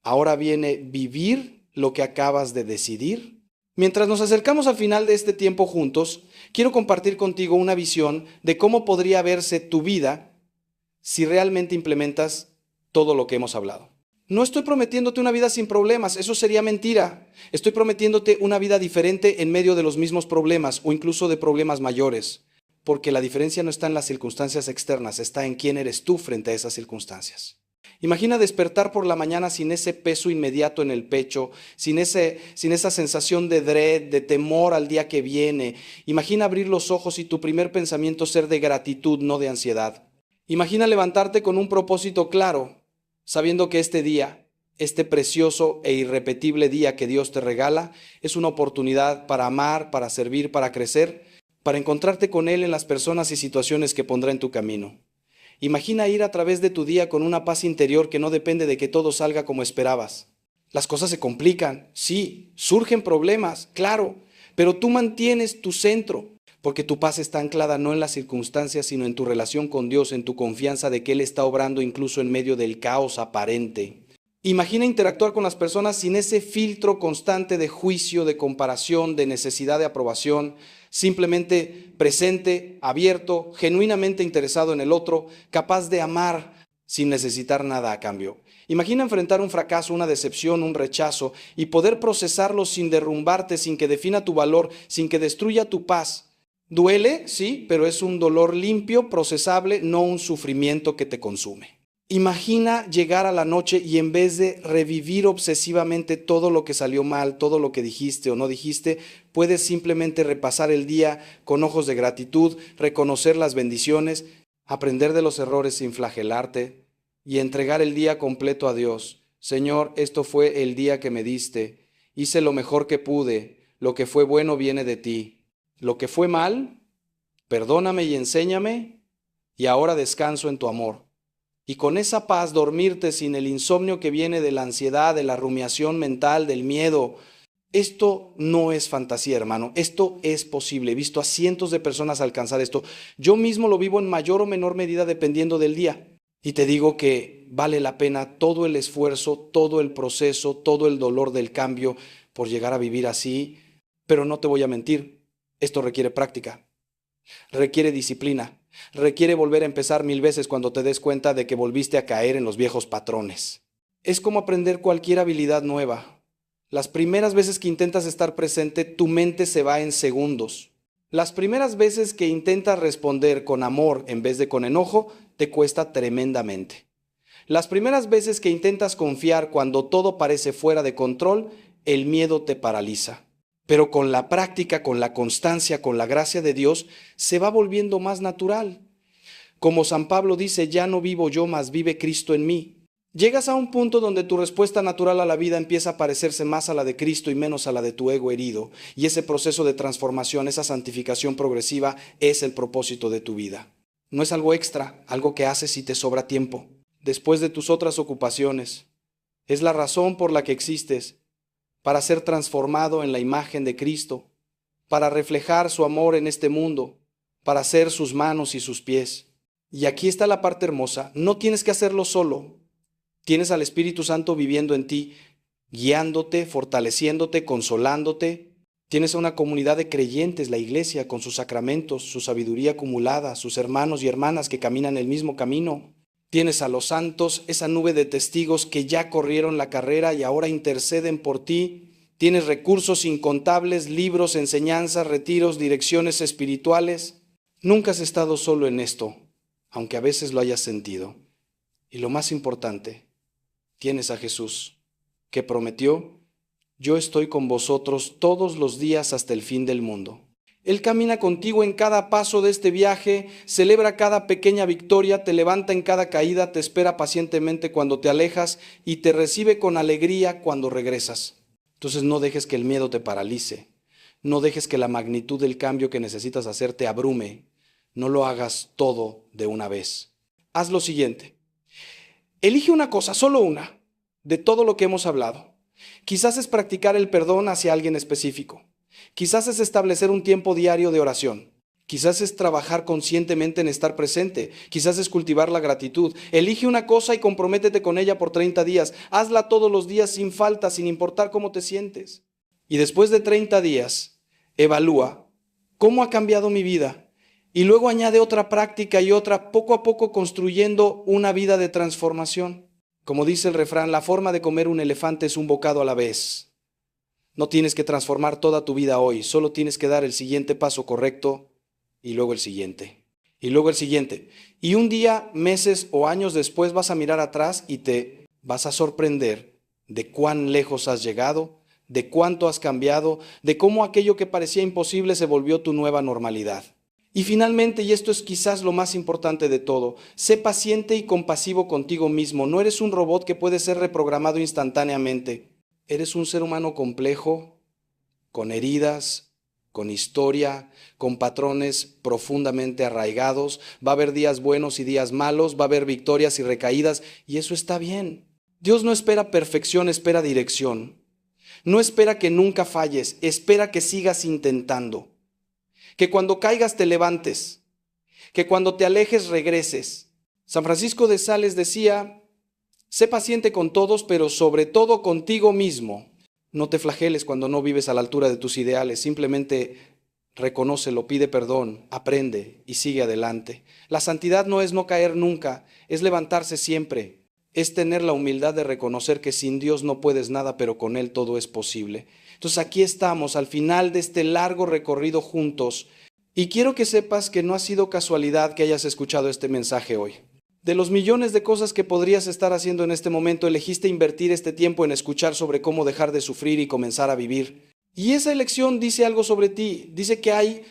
Ahora viene vivir lo que acabas de decidir. Mientras nos acercamos al final de este tiempo juntos, quiero compartir contigo una visión de cómo podría verse tu vida si realmente implementas todo lo que hemos hablado. No estoy prometiéndote una vida sin problemas, eso sería mentira. Estoy prometiéndote una vida diferente en medio de los mismos problemas o incluso de problemas mayores, porque la diferencia no está en las circunstancias externas, está en quién eres tú frente a esas circunstancias. Imagina despertar por la mañana sin ese peso inmediato en el pecho, sin esa sensación de dread, de temor al día que viene. Imagina abrir los ojos y tu primer pensamiento ser de gratitud, no de ansiedad. Imagina levantarte con un propósito claro, sabiendo que este día, este precioso e irrepetible día que Dios te regala, es una oportunidad para amar, para servir, para crecer, para encontrarte con Él en las personas y situaciones que pondrá en tu camino. Imagina ir a través de tu día con una paz interior que no depende de que todo salga como esperabas. Las cosas se complican, sí, surgen problemas, claro, pero tú mantienes tu centro, porque tu paz está anclada no en las circunstancias, sino en tu relación con Dios, en tu confianza de que Él está obrando incluso en medio del caos aparente. Imagina interactuar con las personas sin ese filtro constante de juicio, de comparación, de necesidad de aprobación, simplemente presente, abierto, genuinamente interesado en el otro, capaz de amar sin necesitar nada a cambio. Imagina enfrentar un fracaso, una decepción, un rechazo y poder procesarlo sin derrumbarte, sin que defina tu valor, sin que destruya tu paz. Duele, sí, pero es un dolor limpio, procesable, no un sufrimiento que te consume. Imagina llegar a la noche y en vez de revivir obsesivamente todo lo que salió mal, todo lo que dijiste o no dijiste, puedes simplemente repasar el día con ojos de gratitud, reconocer las bendiciones, aprender de los errores sin flagelarte y entregar el día completo a Dios. Señor, esto fue el día que me diste, hice lo mejor que pude, lo que fue bueno viene de ti. Lo que fue mal, perdóname y enséñame, y ahora descanso en tu amor. Y con esa paz dormirte sin el insomnio que viene de la ansiedad, de la rumiación mental, del miedo. Esto no es fantasía, hermano. Esto es posible. He visto a cientos de personas alcanzar esto. Yo mismo lo vivo en mayor o menor medida dependiendo del día. Y te digo que vale la pena todo el esfuerzo, todo el proceso, todo el dolor del cambio por llegar a vivir así. Pero no te voy a mentir, esto requiere práctica, requiere disciplina, requiere volver a empezar 1000 veces cuando te des cuenta de que volviste a caer en los viejos patrones. Es como aprender cualquier habilidad nueva. Las primeras veces que intentas estar presente, tu mente se va en segundos. Las primeras veces que intentas responder con amor en vez de con enojo, te cuesta tremendamente. Las primeras veces que intentas confiar cuando todo parece fuera de control, el miedo te paraliza. Pero con la práctica, con la constancia, con la gracia de Dios, se va volviendo más natural. Como San Pablo dice, ya no vivo yo, mas vive Cristo en mí. Llegas a un punto donde tu respuesta natural a la vida empieza a parecerse más a la de Cristo y menos a la de tu ego herido. Y ese proceso de transformación, esa santificación progresiva, es el propósito de tu vida. No es algo extra, algo que haces y te sobra tiempo, después de tus otras ocupaciones. Es la razón por la que existes, para ser transformado en la imagen de Cristo, para reflejar su amor en este mundo, para ser sus manos y sus pies. Y aquí está la parte hermosa, no tienes que hacerlo solo. Tienes al Espíritu Santo viviendo en ti, guiándote, fortaleciéndote, consolándote. Tienes a una comunidad de creyentes, la iglesia, con sus sacramentos, su sabiduría acumulada, sus hermanos y hermanas que caminan el mismo camino. Tienes a los santos, esa nube de testigos que ya corrieron la carrera y ahora interceden por ti. Tienes recursos incontables, libros, enseñanzas, retiros, direcciones espirituales. Nunca has estado solo en esto, aunque a veces lo hayas sentido. Y lo más importante, tienes a Jesús, que prometió: yo estoy con vosotros todos los días hasta el fin del mundo. Él camina contigo en cada paso de este viaje, celebra cada pequeña victoria, te levanta en cada caída, te espera pacientemente cuando te alejas y te recibe con alegría cuando regresas. Entonces no dejes que el miedo te paralice, no dejes que la magnitud del cambio que necesitas hacer te abrume, no lo hagas todo de una vez. Haz lo siguiente, elige una cosa, solo una, de todo lo que hemos hablado. Quizás es practicar el perdón hacia alguien específico. Quizás es establecer un tiempo diario de oración. Quizás es trabajar conscientemente en estar presente. Quizás es cultivar la gratitud. Elige una cosa y comprométete con ella por 30 días. Hazla todos los días sin falta, sin importar cómo te sientes. Y después de 30 días, evalúa cómo ha cambiado mi vida. Y luego añade otra práctica y otra, poco a poco construyendo una vida de transformación. Como dice el refrán, la forma de comer un elefante es un bocado a la vez. No tienes que transformar toda tu vida hoy, solo tienes que dar el siguiente paso correcto y luego el siguiente, y luego el siguiente. Y un día, meses o años después vas a mirar atrás y te vas a sorprender de cuán lejos has llegado, de cuánto has cambiado, de cómo aquello que parecía imposible se volvió tu nueva normalidad. Y finalmente, y esto es quizás lo más importante de todo, sé paciente y compasivo contigo mismo. No eres un robot que puede ser reprogramado instantáneamente. Eres un ser humano complejo, con heridas, con historia, con patrones profundamente arraigados. Va a haber días buenos y días malos, va a haber victorias y recaídas, y eso está bien. Dios no espera perfección, espera dirección. No espera que nunca falles, espera que sigas intentando. Que cuando caigas te levantes, que cuando te alejes regreses. San Francisco de Sales decía: sé paciente con todos, pero sobre todo contigo mismo. No te flageles cuando no vives a la altura de tus ideales, simplemente reconócelo, pide perdón, aprende y sigue adelante. La santidad no es no caer nunca, es levantarse siempre, es tener la humildad de reconocer que sin Dios no puedes nada, pero con Él todo es posible. Entonces aquí estamos al final de este largo recorrido juntos y quiero que sepas que no ha sido casualidad que hayas escuchado este mensaje hoy. De los millones de cosas que podrías estar haciendo en este momento, elegiste invertir este tiempo en escuchar sobre cómo dejar de sufrir y comenzar a vivir. Y esa elección dice algo sobre ti, dice que hay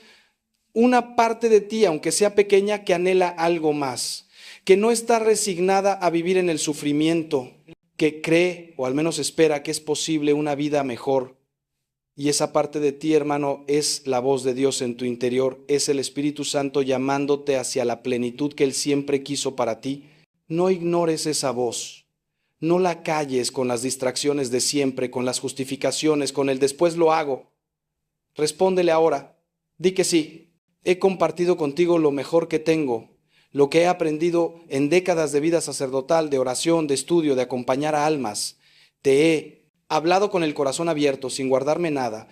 una parte de ti, aunque sea pequeña, que anhela algo más, que no está resignada a vivir en el sufrimiento, que cree, o al menos espera, que es posible una vida mejor. Y esa parte de ti, hermano, es la voz de Dios en tu interior, es el Espíritu Santo llamándote hacia la plenitud que Él siempre quiso para ti. No ignores esa voz, no la calles con las distracciones de siempre, con las justificaciones, con el después lo hago. Respóndele ahora, di que sí, he compartido contigo lo mejor que tengo, lo que he aprendido en décadas de vida sacerdotal, de oración, de estudio, de acompañar a almas. Te he hablado con el corazón abierto, sin guardarme nada,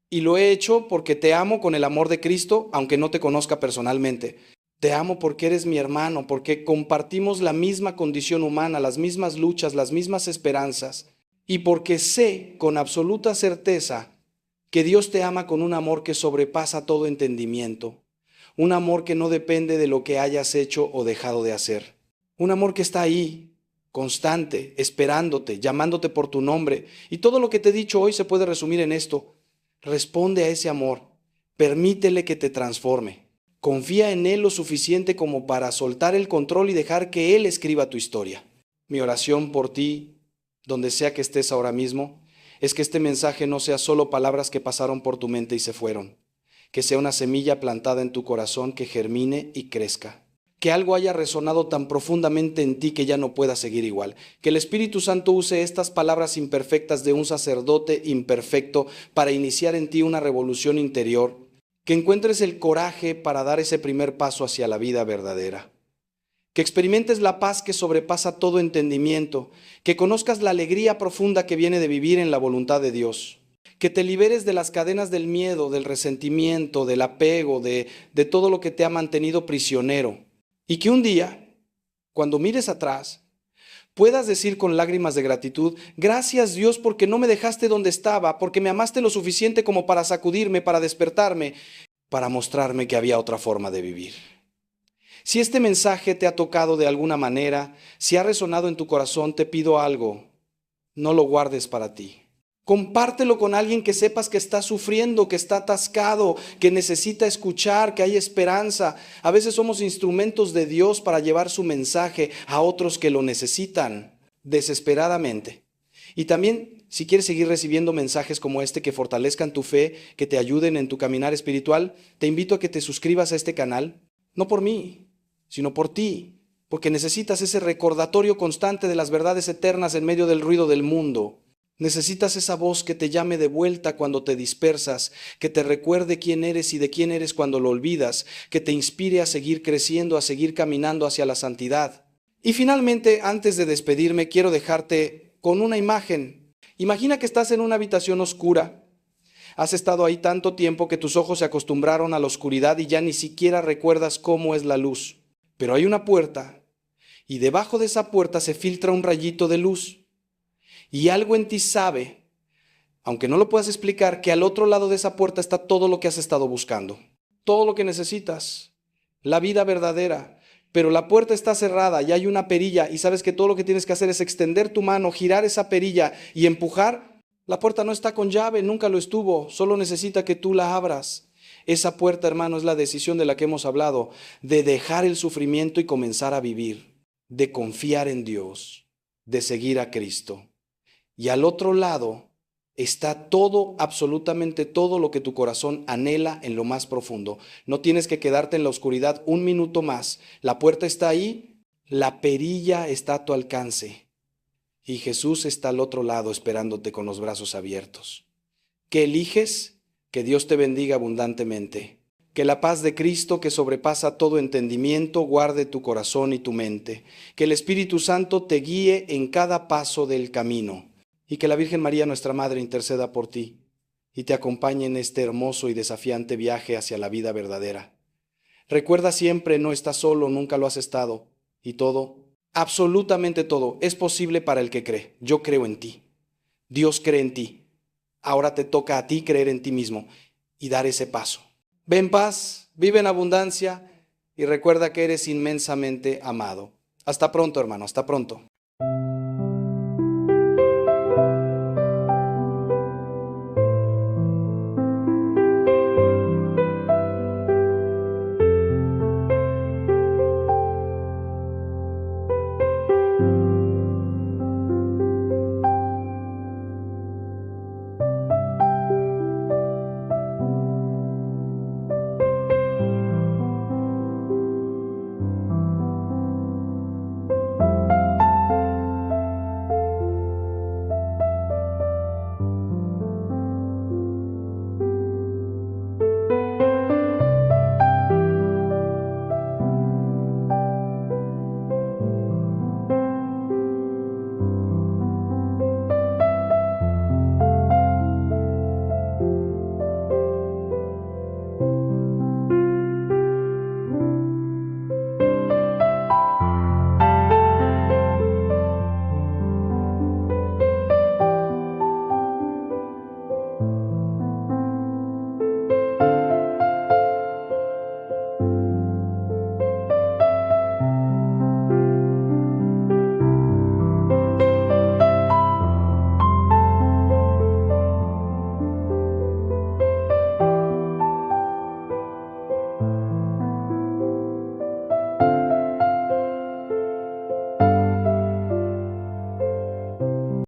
y lo he hecho porque te amo con el amor de Cristo, aunque no te conozca personalmente. Te amo porque eres mi hermano, porque compartimos la misma condición humana, las mismas luchas, las mismas esperanzas, y porque sé con absoluta certeza que Dios te ama con un amor que sobrepasa todo entendimiento, un amor que no depende de lo que hayas hecho o dejado de hacer, un amor que está ahí, constante, esperándote, llamándote por tu nombre. Y todo lo que te he dicho hoy se puede resumir en esto. Responde a ese amor, permítele que te transforme. Confía en Él lo suficiente como para soltar el control y dejar que Él escriba tu historia. Mi oración por ti, donde sea que estés ahora mismo, es que este mensaje no sea solo palabras que pasaron por tu mente y se fueron, que sea una semilla plantada en tu corazón que germine y crezca, que algo haya resonado tan profundamente en ti que ya no pueda seguir igual, que el Espíritu Santo use estas palabras imperfectas de un sacerdote imperfecto para iniciar en ti una revolución interior, que encuentres el coraje para dar ese primer paso hacia la vida verdadera. Que experimentes la paz que sobrepasa todo entendimiento, que conozcas la alegría profunda que viene de vivir en la voluntad de Dios, que te liberes de las cadenas del miedo, del resentimiento, del apego, de todo lo que te ha mantenido prisionero, y que un día, cuando mires atrás, puedas decir con lágrimas de gratitud: gracias Dios porque no me dejaste donde estaba, porque me amaste lo suficiente como para sacudirme, para despertarme, para mostrarme que había otra forma de vivir. Si este mensaje te ha tocado de alguna manera, si ha resonado en tu corazón, te pido algo: no lo guardes para ti. Compártelo con alguien que sepas que está sufriendo, que está atascado, que necesita escuchar, que hay esperanza. A veces somos instrumentos de Dios para llevar su mensaje a otros que lo necesitan desesperadamente. Y también, si quieres seguir recibiendo mensajes como este que fortalezcan tu fe, que te ayuden en tu caminar espiritual, te invito a que te suscribas a este canal, no por mí, sino por ti, porque necesitas ese recordatorio constante de las verdades eternas en medio del ruido del mundo. Necesitas esa voz que te llame de vuelta cuando te dispersas, que te recuerde quién eres y de quién eres cuando lo olvidas, que te inspire a seguir creciendo, a seguir caminando hacia la santidad. Y finalmente, antes de despedirme, quiero dejarte con una imagen. Imagina que estás en una habitación oscura. Has estado ahí tanto tiempo que tus ojos se acostumbraron a la oscuridad y ya ni siquiera recuerdas cómo es la luz. Pero hay una puerta y debajo de esa puerta se filtra un rayito de luz. Y algo en ti sabe, aunque no lo puedas explicar, que al otro lado de esa puerta está todo lo que has estado buscando. Todo lo que necesitas. La vida verdadera. Pero la puerta está cerrada y hay una perilla y sabes que todo lo que tienes que hacer es extender tu mano, girar esa perilla y empujar. La puerta no está con llave, nunca lo estuvo, solo necesita que tú la abras. Esa puerta, hermano, es la decisión de la que hemos hablado, de dejar el sufrimiento y comenzar a vivir, de confiar en Dios, de seguir a Cristo. Y al otro lado está todo, absolutamente todo lo que tu corazón anhela en lo más profundo. No tienes que quedarte en la oscuridad un minuto más. La puerta está ahí, la perilla está a tu alcance. Y Jesús está al otro lado esperándote con los brazos abiertos. ¿Qué eliges? Que Dios te bendiga abundantemente. Que la paz de Cristo, que sobrepasa todo entendimiento, guarde tu corazón y tu mente. Que el Espíritu Santo te guíe en cada paso del camino. Y que la Virgen María, nuestra Madre, interceda por ti y te acompañe en este hermoso y desafiante viaje hacia la vida verdadera. Recuerda siempre, no estás solo, nunca lo has estado. Y todo, absolutamente todo, es posible para el que cree. Yo creo en ti. Dios cree en ti. Ahora te toca a ti creer en ti mismo y dar ese paso. Ve en paz, vive en abundancia y recuerda que eres inmensamente amado. Hasta pronto, hermano, hasta pronto.